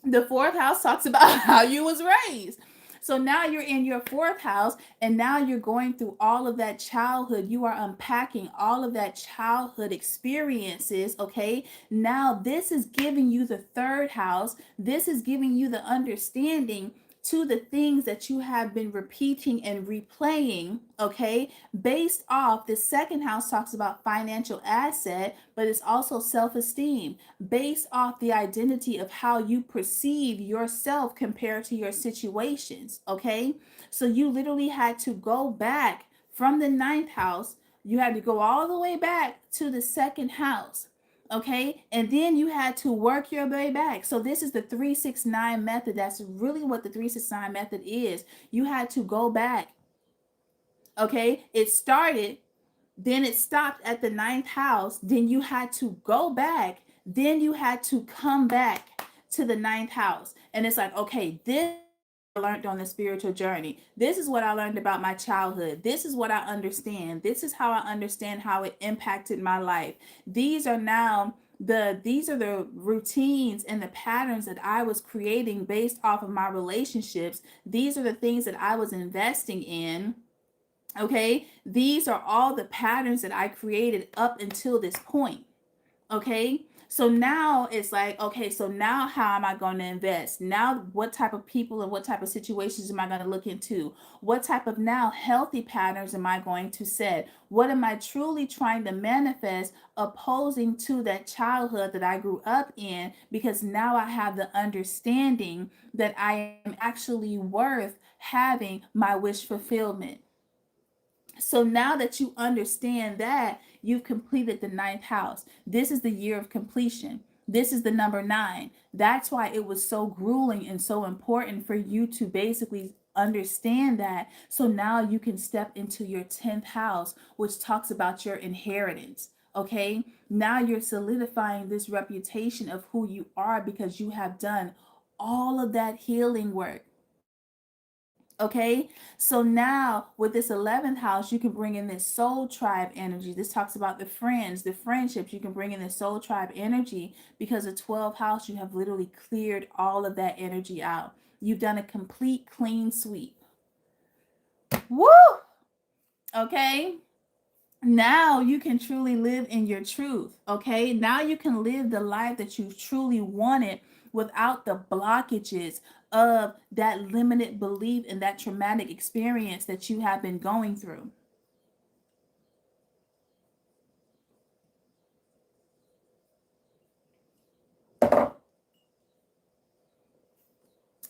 The fourth house talks about how you was raised. So now you're in your fourth house, and now you're going through all of that childhood. You are unpacking all of that childhood experiences. Okay, now this is giving you the third house. This is giving you the understanding to the things that you have been repeating and replaying, okay? Based off, the second house talks about financial asset, but it's also self-esteem, based off the identity of how you perceive yourself compared to your situations, okay? So you literally had to go back from the ninth house. You had to go all the way back to the second house. Okay, and then you had to work your way back. So this is the 369 method. That's really what the 369 method is. You had to go back. Okay, it started, then it stopped at the ninth house, then you had to go back, then you had to come back to the ninth house. And it's like, okay, this I learned on the spiritual journey. This is what I learned about my childhood. This is what I understand. This is how I understand how it impacted my life. These are now these are the routines and the patterns that I was creating based off of my relationships. These are the things that I was investing in. Okay, these are all the patterns that I created up until this point. Okay. So now it's like, okay, so now how am I going to invest? Now, what type of people and what type of situations am I going to look into? What type of now healthy patterns am I going to set? What am I truly trying to manifest opposing to that childhood that I grew up in? Because now I have the understanding that I am actually worth having my wish fulfillment. So now that you understand that, you've completed the ninth house. This is the year of completion. This is the number nine. That's why it was so grueling and so important for you to basically understand that. So now you can step into your 10th house, which talks about your inheritance. Okay. Now you're solidifying this reputation of who you are because you have done all of that healing work. Okay, so now with this 11th house, you can bring in this soul tribe energy. This talks about the friends, the friendships. You can bring in this soul tribe energy because the 12th house, you have literally cleared all of that energy out. You've done a complete clean sweep. Woo! Okay, now you can truly live in your truth. Okay, now you can live the life that you truly wanted without the blockages of that limited belief and that traumatic experience that you have been going through.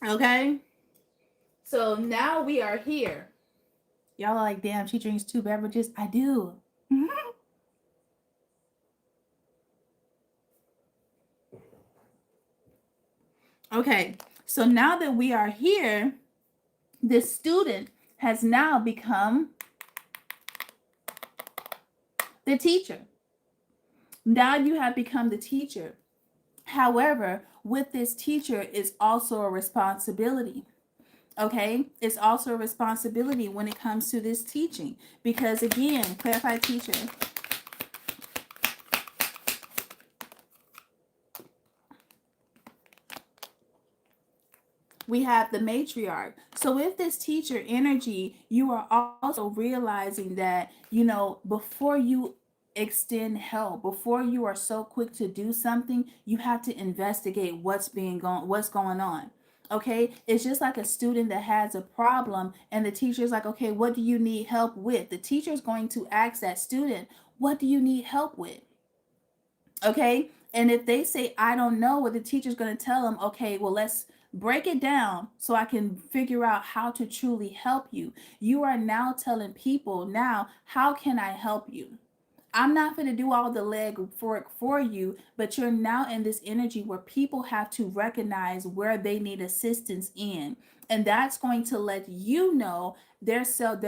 Okay, so now we are here. Y'all are like, damn, she drinks two beverages. I do. Okay, so now that we are here, this student has now become the teacher. Now you have become the teacher. However, with this teacher is also a responsibility. Okay, it's also a responsibility when it comes to this teaching because, again, clarified teacher, we have the matriarch. So with this teacher energy, you are also realizing that, before you extend help, before you are so quick to do something, you have to investigate what's going on. Okay, it's just like a student that has a problem and the teacher's like, okay, what do you need help with? The teacher's going to ask that student, what do you need help with? Okay. And if they say, I don't know, what the teacher's going to tell them, okay, well, let's break it down so I can figure out how to truly help you. You are now telling people, now, how can I help you? I'm not going to do all the leg work for you, but you're now in this energy where people have to recognize where they need assistance in. And that's going to let you know their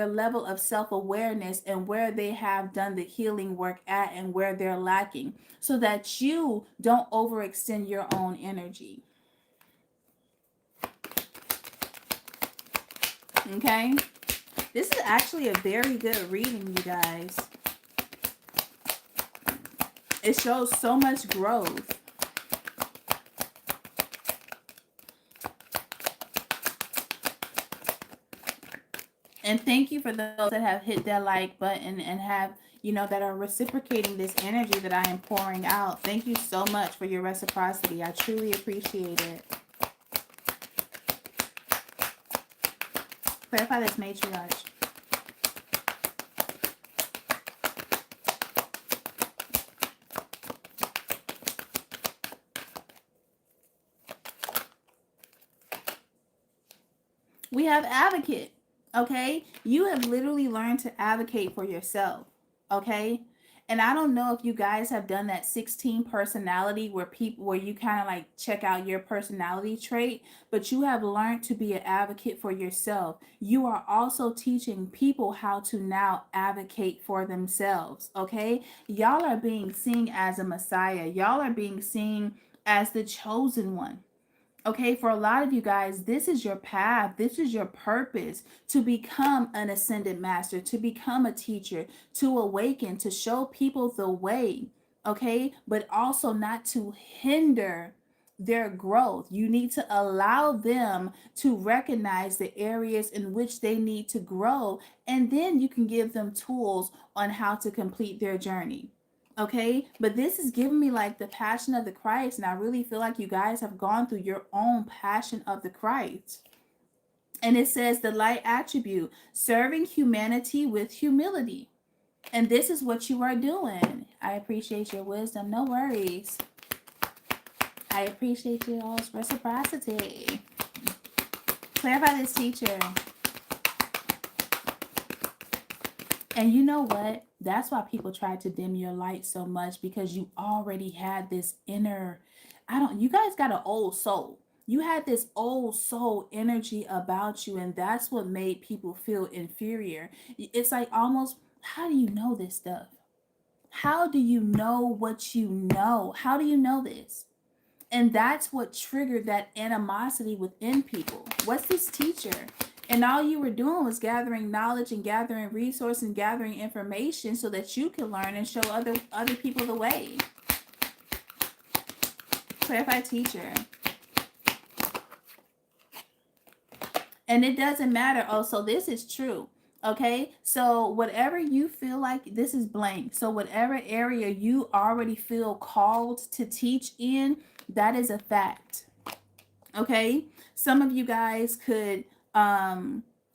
level of self-awareness and where they have done the healing work at and where they're lacking so that you don't overextend your own energy. Okay? This is actually a very good reading, you guys. It shows so much growth. And thank you for those that have hit that like button and have, that are reciprocating this energy that I am pouring out. Thank you so much for your reciprocity. I truly appreciate it. Clarify this matriarch. We have advocate. Okay, you have literally learned to advocate for yourself. Okay, and I don't know if you guys have done that 16 personality where you kind of like check out your personality trait, but you have learned to be an advocate for yourself. You are also teaching people how to now advocate for themselves. Okay, y'all are being seen as a messiah. Y'all are being seen as the chosen one. Okay, for a lot of you guys, this is your path. This is your purpose to become an ascended master, to become a teacher, to awaken, to show people the way. Okay, but also not to hinder their growth. You need to allow them to recognize the areas in which they need to grow, and then you can give them tools on how to complete their journey. Okay, but this is giving me like the passion of the Christ, and I really feel like you guys have gone through your own passion of the Christ. And it says the light attribute, serving humanity with humility. And this is what you are doing. I appreciate your wisdom. No worries. I appreciate your all's reciprocity. Clarify this, teacher. And you know what? That's why people try to dim your light so much, because you already had this inner, you guys got an old soul. You had this old soul energy about you, and that's what made people feel inferior. It's like almost, how do you know this stuff? How do you know what you know? How do you know this? And that's what triggered that animosity within people. What's this teacher? And all you were doing was gathering knowledge and gathering resources and gathering information so that you can learn and show other people the way. Clarify, teacher. And it doesn't matter. Oh, so this is true. Okay, so whatever you feel like, this is blank. So whatever area you already feel called to teach in, that is a fact. Okay, some of you guys could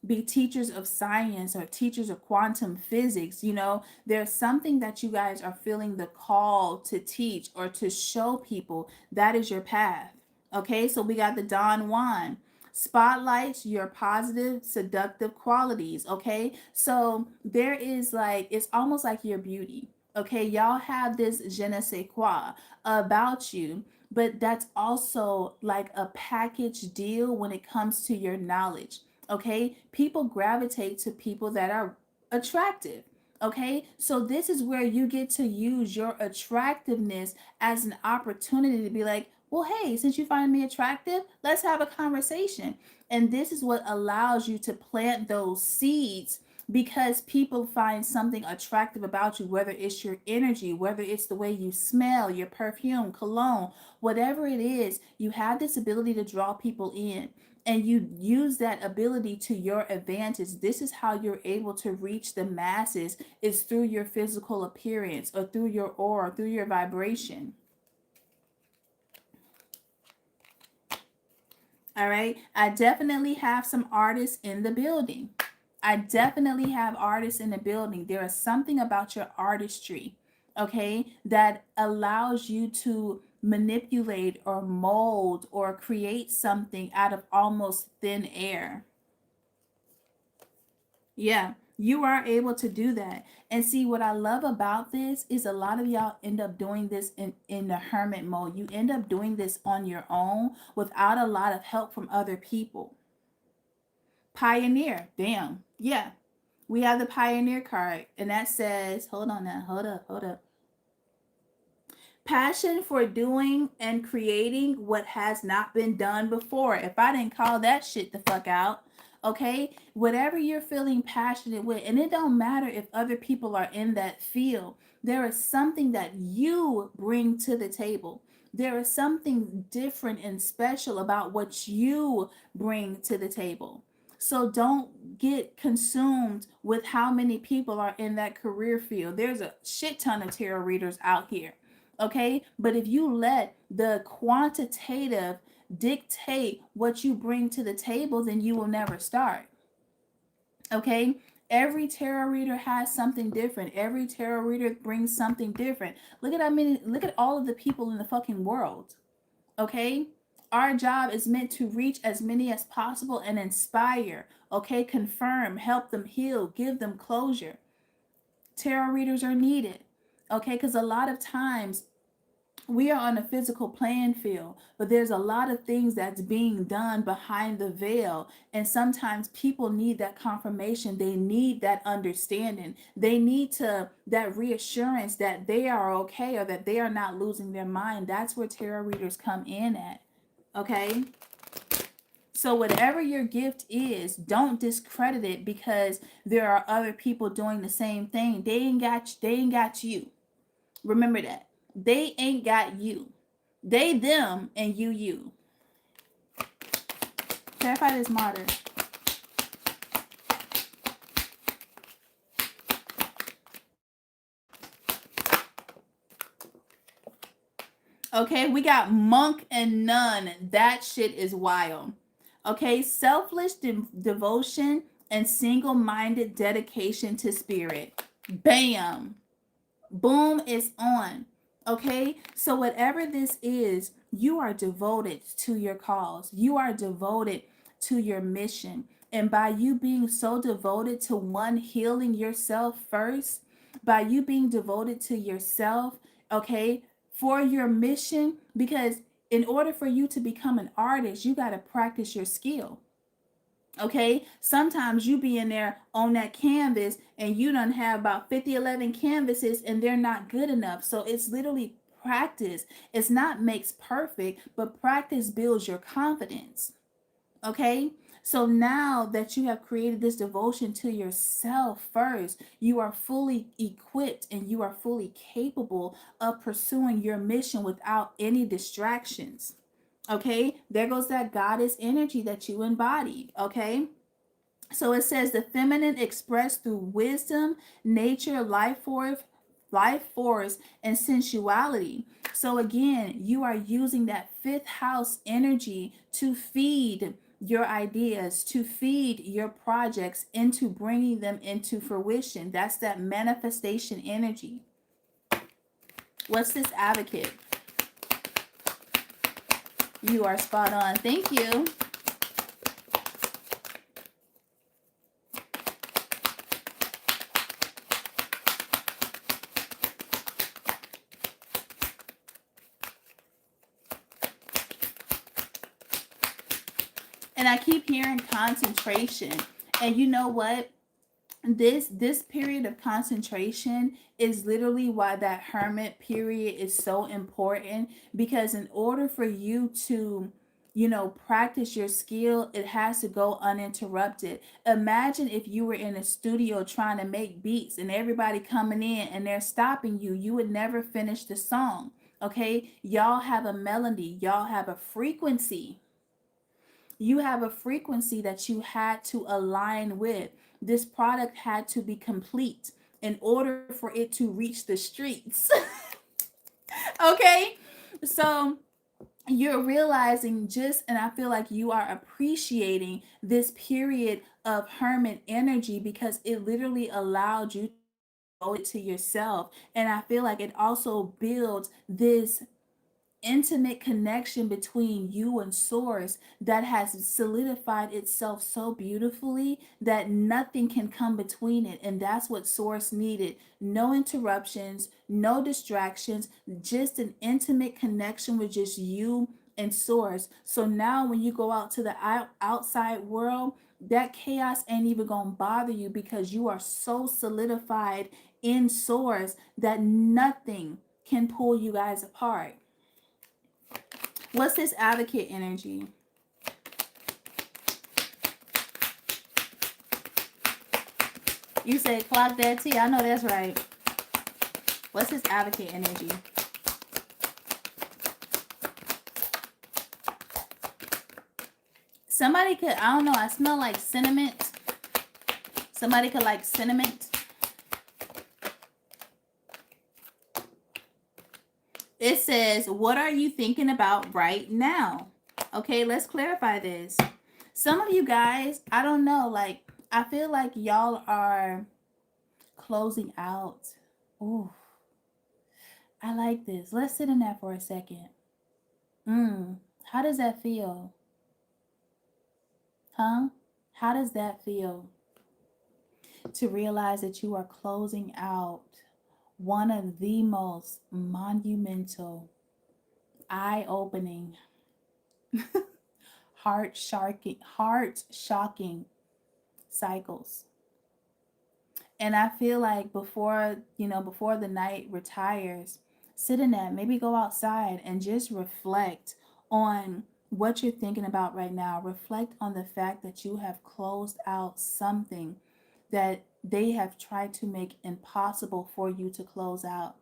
be teachers of science or teachers of quantum physics. You know, there's something that you guys are feeling the call to teach or to show people. That is your path. Okay, so we got the Don Juan. Spotlights your positive, seductive qualities. Okay, so there is like, it's almost like your beauty. Okay, y'all have this je ne sais quoi about you, but that's also like a package deal when it comes to your knowledge. Okay, people gravitate to people that are attractive. Okay, so this is where you get to use your attractiveness as an opportunity to be like, well, hey, since you find me attractive, let's have a conversation. And this is what allows you to plant those seeds, because people find something attractive about you, whether it's your energy, whether it's the way you smell, your perfume, cologne, whatever it is. You have this ability to draw people in, and you use that ability to your advantage. This is how you're able to reach the masses, is through your physical appearance or through your aura, through your vibration. All right, I definitely have some artists in the building. I definitely have artists in the building. There is something about your artistry, okay, that allows you to manipulate or mold or create something out of almost thin air. Yeah, you are able to do that. And see, what I love about this is a lot of y'all end up doing this in the hermit mode. You end up doing this on your own without a lot of help from other people. Pioneer, damn. Yeah, we have the Pioneer card, and that says, hold on now, hold up. Passion for doing and creating what has not been done before. If I didn't call that shit the fuck out, okay? Whatever you're feeling passionate with, and it don't matter if other people are in that field, there is something that you bring to the table. There is something different and special about what you bring to the table. So don't get consumed with how many people are in that career field. There's a shit ton of tarot readers out here. Okay, but if you let the quantitative dictate what you bring to the table, then you will never start. Okay, every tarot reader has something different. Every tarot reader brings something different. Look at all of the people in the fucking world. Okay, our job is meant to reach as many as possible and inspire. Okay, confirm, help them heal, give them closure. Tarot readers are needed. Okay, because a lot of times we are on a physical playing field, but there's a lot of things that's being done behind the veil. And sometimes people need that confirmation. They need that understanding. They need that reassurance that they are okay, or that they are not losing their mind. That's where tarot readers come in at. Okay. So whatever your gift is, don't discredit it because there are other people doing the same thing. They ain't got you. Remember that. They ain't got you. They, them, and you. Clarify this, martyr. Okay, we got monk and nun. That shit is wild. Okay, selfless devotion and single minded dedication to spirit. Bam. Boom is on. Okay, so whatever this is, you are devoted to your cause, you are devoted to your mission. And by you being so devoted to one, healing yourself first, by you being devoted to yourself, okay, for your mission, because in order for you to become an artist, you got to practice your skill. Okay, sometimes you be in there on that canvas and you don't have about 50, 11 canvases and they're not good enough. So it's literally practice. It's not makes perfect, but practice builds your confidence. Okay, so now that you have created this devotion to yourself first, you are fully equipped and you are fully capable of pursuing your mission without any distractions. Okay, there goes that goddess energy that you embodied. Okay, so it says the feminine expressed through wisdom, nature, life force, and sensuality. So again, you are using that fifth house energy to feed your ideas, to feed your projects into bringing them into fruition. That's that manifestation energy. What's this advocate? You are spot on. Thank you. And I keep hearing concentration. And you know what? This period of concentration is literally why that hermit period is so important, because in order for you to practice your skill, it has to go uninterrupted. Imagine if you were in a studio trying to make beats and everybody coming in and they're stopping you, you would never finish the song. Okay, y'all have a melody, y'all have a frequency, you have a frequency that you had to align with. This product had to be complete in order for it to reach the streets. Okay, so you're realizing just, and I feel like you are appreciating this period of hermit energy because it literally allowed you to devote it to yourself. And I feel like it also builds this intimate connection between you and source that has solidified itself so beautifully that nothing can come between it. And that's what source needed. No interruptions, no distractions, just an intimate connection with just you and source. So now when you go out to the outside world, that chaos ain't even gonna bother you because you are so solidified in source that nothing can pull you guys apart. What's this advocate energy? You said clock that T. I know that's right. What's this advocate energy? Somebody could, I don't know, I smell like cinnamon. Somebody could like cinnamon. It says, what are you thinking about right now? Okay, let's clarify this. Some of you guys, I don't know, like, I feel like y'all are closing out. Ooh, I like this. Let's sit in that for a second. How does that feel? Huh? How does that feel to realize that you are closing out one of the most monumental, eye-opening, heart-shocking cycles? And I feel like before the night retires, sit in that, maybe go outside and just reflect on what you're thinking about right now. Reflect on the fact that you have closed out something that they have tried to make impossible for you to close out.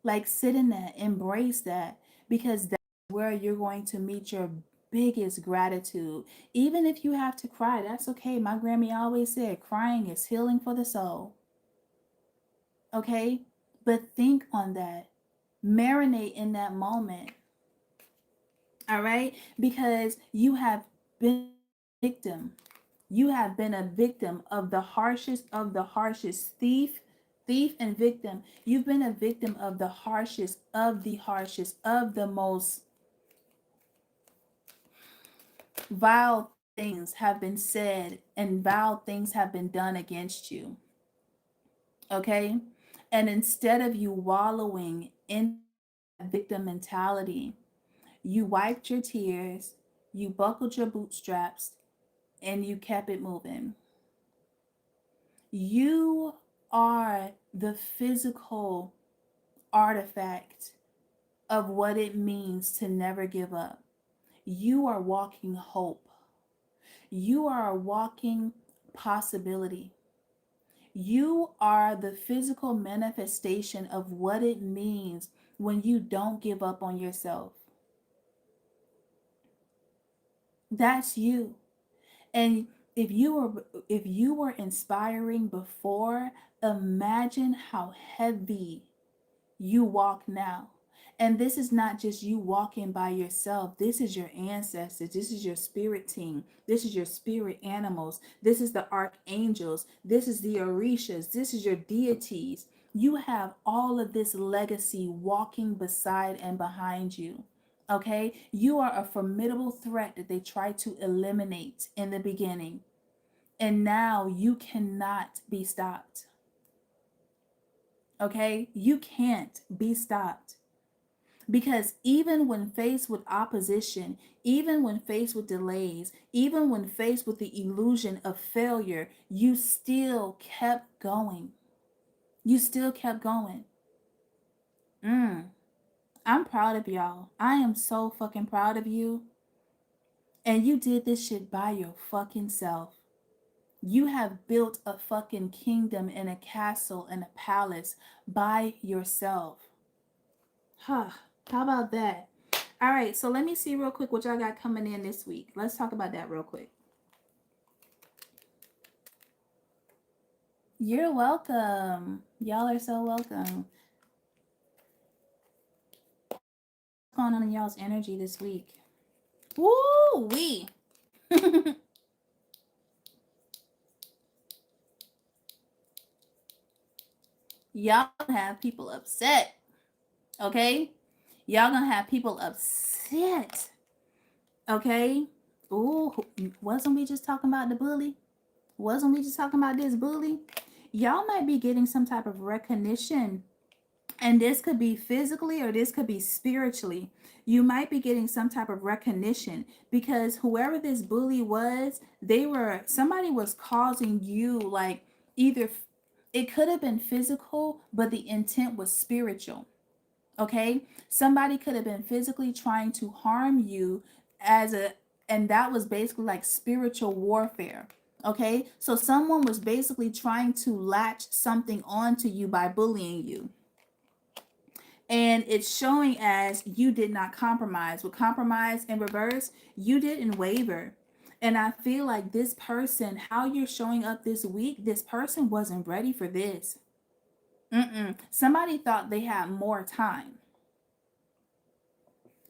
Like, sit in that, embrace that, because that's where you're going to meet your biggest gratitude. Even if you have to cry, that's okay. My Grammy always said crying is healing for the soul. Okay? But think on that. Marinate in that moment. All right? Because you have been a victim. You have been a victim of the harshest thief and victim. You've been a victim of the harshest, of the most vile things have been said and vile things have been done against you. Okay? And instead of you wallowing in that victim mentality, you wiped your tears, you buckled your bootstraps, and you kept it moving. You are the physical artifact of what it means to never give up. You are walking hope. You are a walking possibility. You are the physical manifestation of what it means when you don't give up on yourself. That's you. And if you were inspiring before, imagine how heavy you walk now. And this is not just you walking by yourself. This is your ancestors. This is your spirit team. This is your spirit animals. This is the archangels. This is the orishas. This is your deities. You have all of this legacy walking beside and behind you. Okay? You are a formidable threat that they tried to eliminate in the beginning. And now you cannot be stopped. Okay? You can't be stopped. Because even when faced with opposition, even when faced with delays, even when faced with the illusion of failure, you still kept going. You still kept going. I'm proud of y'all. I am so fucking proud of you. And you did this shit by your fucking self. You have built a fucking kingdom and a castle and a palace by yourself. Huh. How about that? All right, so let me see real quick what y'all got coming in this week. Let's talk about that real quick. You're welcome. Y'all are so welcome. What's going on in y'all's energy this week? Woo wee. Y'all have people upset. Okay? Y'all gonna have people upset. Okay? Ooh, wasn't we just talking about the bully? Wasn't we just talking about this bully? Y'all might be getting some type of recognition, and this could be physically or this could be spiritually. You might be getting some type of recognition because whoever this bully was, somebody was causing you, like, either it could have been physical, but the intent was spiritual. Okay? Somebody could have been physically trying to harm you as a and that was basically like spiritual warfare. Okay? So someone was basically trying to latch something onto you by bullying you. And it's showing as you did not compromise. With compromise in reverse, you didn't waver. And I feel like this person, how you're showing up this week, this person wasn't ready for this. Somebody thought they had more time.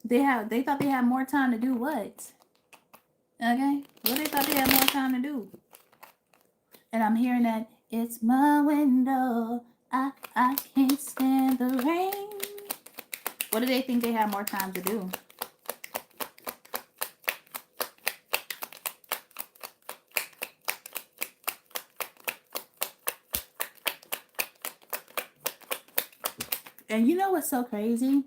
They thought they had more time to do what? Okay? What they thought they had more time to do. And I'm hearing that it's my window. I can't stand the rain. What do they think they had more time to do? And you know what's so crazy?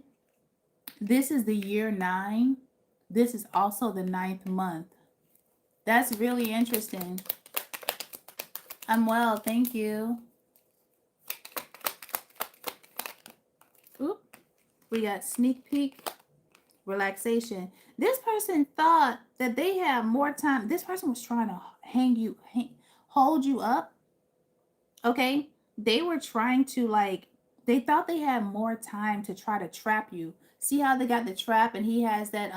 This is the year 9. This is also the 9th month. That's really interesting. I'm well, thank you. Oop. We got sneak peek, relaxation. This person thought that they had more time. This person was trying to hold you up. Okay? They were trying to, like, they thought they had more time to try to trap you. See how they got the trap and he has that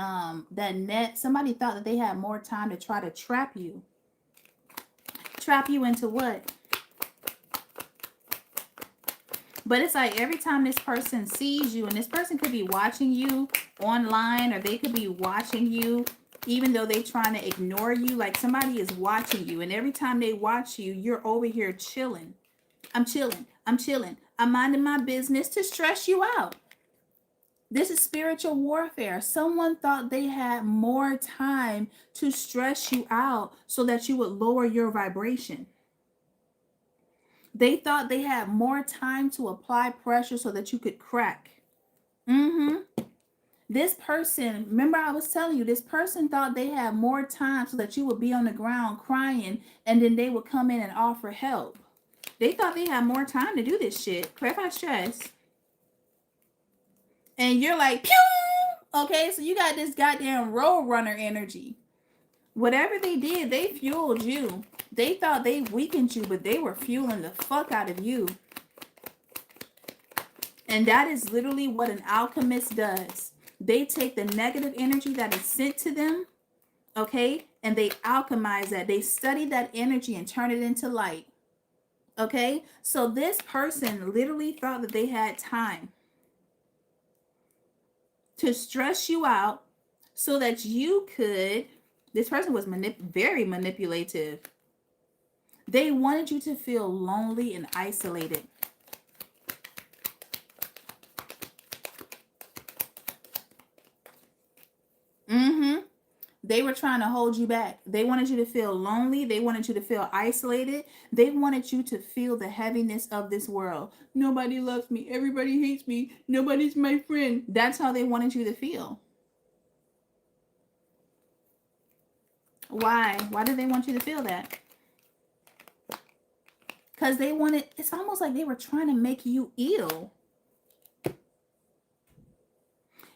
net? Somebody thought that they had more time to try to trap you. Trap you into what? But it's like every time this person sees you, and this person could be watching you online, or they could be watching you even though they trying to ignore you. Like somebody is watching you, and every time they watch you, you're over here chilling. I'm chilling. I'm chilling. I'm minding my business to stress you out. This is spiritual warfare. Someone thought they had more time to stress you out so that you would lower your vibration. They thought they had more time to apply pressure so that you could crack. Mm-hmm. This person, remember I was telling you, this person thought they had more time so that you would be on the ground crying and then they would come in and offer help. They thought they had more time to do this shit. Clarify stress. And you're like, pew! Okay, so you got this goddamn road runner energy. Whatever they did, they fueled you. They thought they weakened you, but they were fueling the fuck out of you. And that is literally what an alchemist does. They take the negative energy that is sent to them, okay, and they alchemize that. They study that energy and turn it into light, okay? So this person literally thought that they had time to stress you out so that you could, this person was very manipulative. They wanted you to feel lonely and isolated. Mm-hmm. They were trying to hold you back. They wanted you to feel lonely. They wanted you to feel isolated. They wanted you to feel the heaviness of this world. Nobody loves me. Everybody hates me. Nobody's my friend. That's how they wanted you to feel. Why? Why did they want you to feel that? Because they wanted, it's almost like they were trying to make you ill.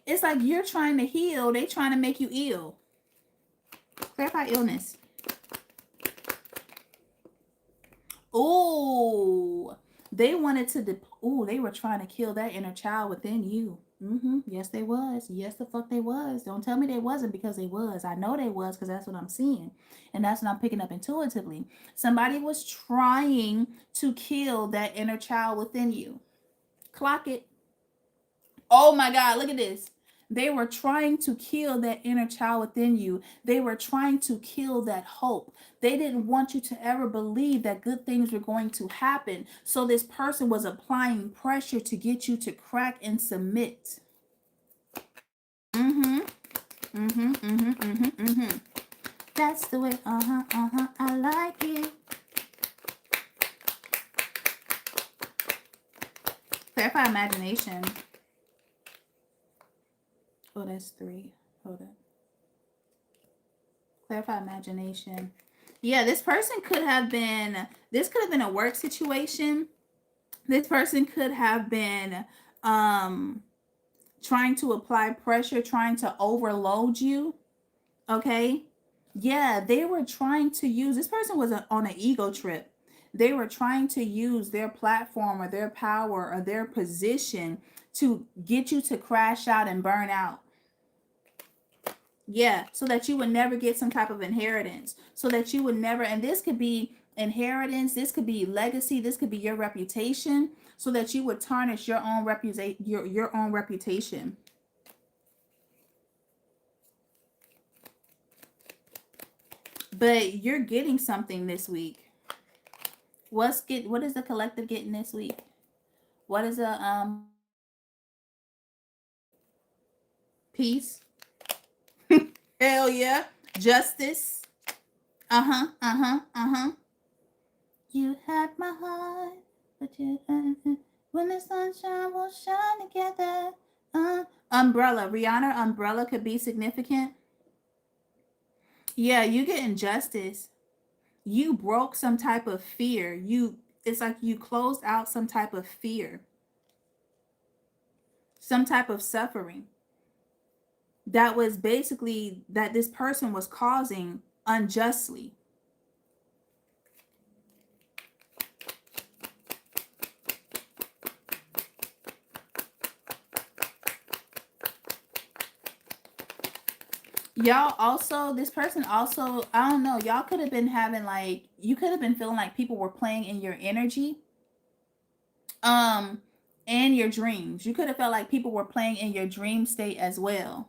It's like you're trying to heal. They trying to make you ill. Clarify illness. Oh, they wanted to, they were trying to kill that inner child within you. Mm-hmm. Yes, they was. Yes, the fuck they was. Don't tell me they wasn't, because they was. I know they was, because that's what I'm seeing. And that's what I'm picking up intuitively. Somebody was trying to kill that inner child within you. Clock it. Oh my God, look at this. They were trying to kill that inner child within you. They were trying to kill that hope. They didn't want you to ever believe that good things were going to happen. So this person was applying pressure to get you to crack and submit. Mm-hmm. Mm-hmm. Mm-hmm. Mm-hmm. Mm-hmm. That's the way. I like it. Clarify imagination. Oh, that's 3. Hold up. Clarify imagination. Yeah, this person could have been, this could have been a work situation. This person could have been trying to apply pressure, trying to overload you. Okay? Yeah, they were trying to use, this person was on an ego trip. They were trying to use their platform or their power or their position to get you to crash out and burn out. Yeah, so that you would never get some type of inheritance. So that you would never, and this could be inheritance, this could be legacy, this could be your reputation, so that you would tarnish your own your own reputation. But you're getting something this week. What is the collective getting this week? What is a peace? Hell yeah. Justice. Uh-huh. Uh-huh. Uh-huh. You had my heart, but you when the sunshine will shine together. Umbrella. Rihanna, umbrella could be significant. Yeah, you get injustice. You broke some type of fear. It's like you closed out some type of fear. Some type of suffering. That was basically that this person was causing unjustly. Y'all also, this person also, I don't know, y'all could have been having like, you could have been feeling like people were playing in your energy. and your dreams. You could have felt like people were playing in your dream state as well.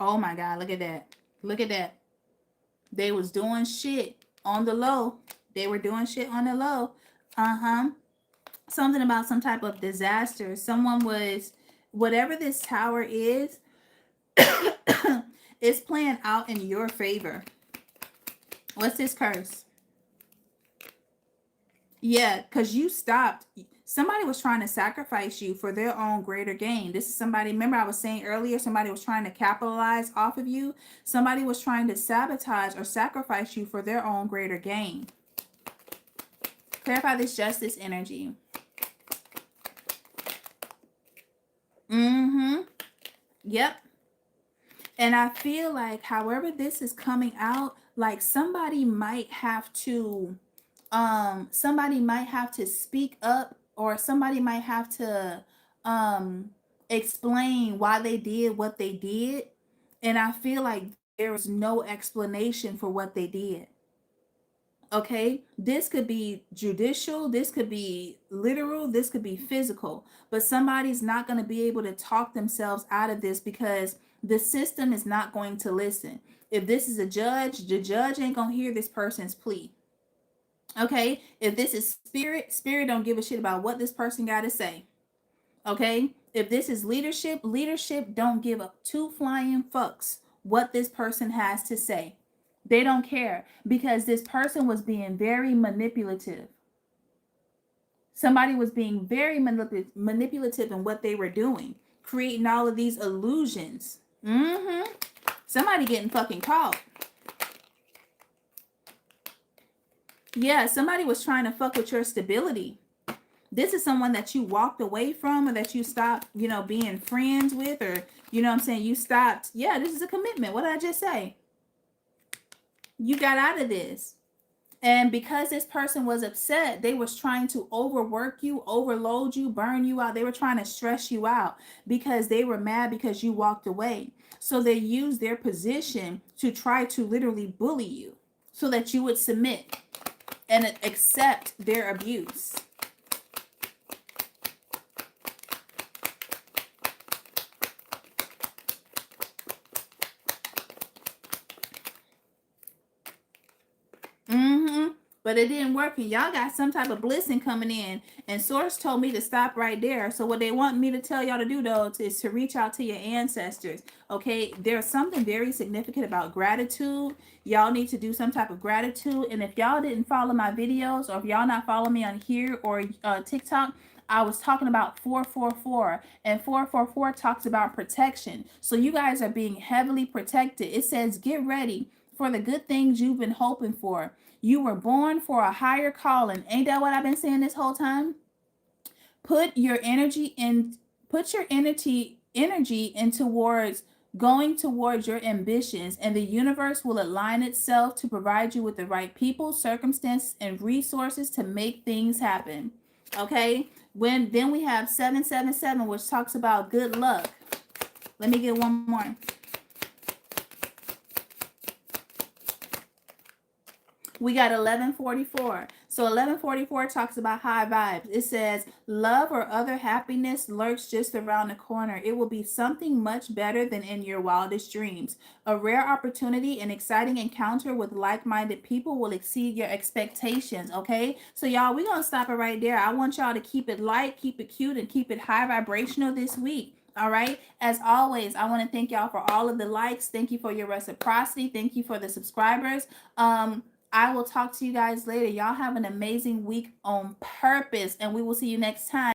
Oh my God, look at that. Look at that. They was doing shit on the low. They were doing shit on the low. Uh-huh. Something about some type of disaster. Someone was, whatever this tower is, it's playing out in your favor. What's this curse? Yeah, because you stopped. Somebody was trying to sacrifice you for their own greater gain. This is somebody, remember I was saying earlier, somebody was trying to capitalize off of you. Somebody was trying to sabotage or sacrifice you for their own greater gain. Clarify this justice energy. Mm-hmm. Yep. And I feel like however this is coming out, like somebody might have to speak up, or somebody might have to um explain why they did what they did. And I feel like there is no explanation for what they did. Okay, this could be judicial, this could be literal, this could be physical, but somebody's not going to be able to talk themselves out of this because the system is not going to listen. If this is a judge, the judge ain't going to hear this person's plea. Okay, if this is spirit, spirit don't give a shit about what this person got to say. Okay, if this is leadership, leadership don't give up two flying fucks what this person has to say. They don't care because this person was being very manipulative. Somebody was being very manipulative in what they were doing, creating all of these illusions. Mm-hmm. Somebody getting fucking caught. Yeah, somebody was trying to fuck with your stability. This is someone that you walked away from, or that you stopped, being friends with, or, what I'm saying, you stopped. Yeah, this is a commitment. What did I just say? You got out of this. And because this person was upset, they was trying to overwork you, overload you, burn you out. They were trying to stress you out because they were mad because you walked away. So they used their position to try to literally bully you so that you would submit and accept their abuse. Mm-hmm. But it didn't work, and y'all got some type of blessing coming in. And Source told me to stop right there. So what they want me to tell y'all to do, though, is to reach out to your ancestors. Okay, there's something very significant about gratitude. Y'all need to do some type of gratitude. And if y'all didn't follow my videos, or if y'all not follow me on here or TikTok, I was talking about 444, and 444 talks about protection. So you guys are being heavily protected. It says, get ready for the good things you've been hoping for. You were born for a higher calling. Ain't that what I've been saying this whole time? Put your energy in, put your energy in towards going towards your ambitions, and the universe will align itself to provide you with the right people, circumstances, and resources to make things happen. Okay? Then we have 777, which talks about good luck. Let me get one more. We got 1144. So 1144 talks about high vibes. It says, love or other happiness lurks just around the corner. It will be something much better than in your wildest dreams. A rare opportunity, an exciting encounter with like-minded people will exceed your expectations. Okay, so y'all, we're gonna stop it right there. I want y'all to keep it light, keep it cute, and keep it high vibrational this week. All right, as always, I want to thank y'all for all of the likes. Thank you for your reciprocity. Thank you for the subscribers. I will talk to you guys later. Y'all have an amazing week on purpose, and we will see you next time.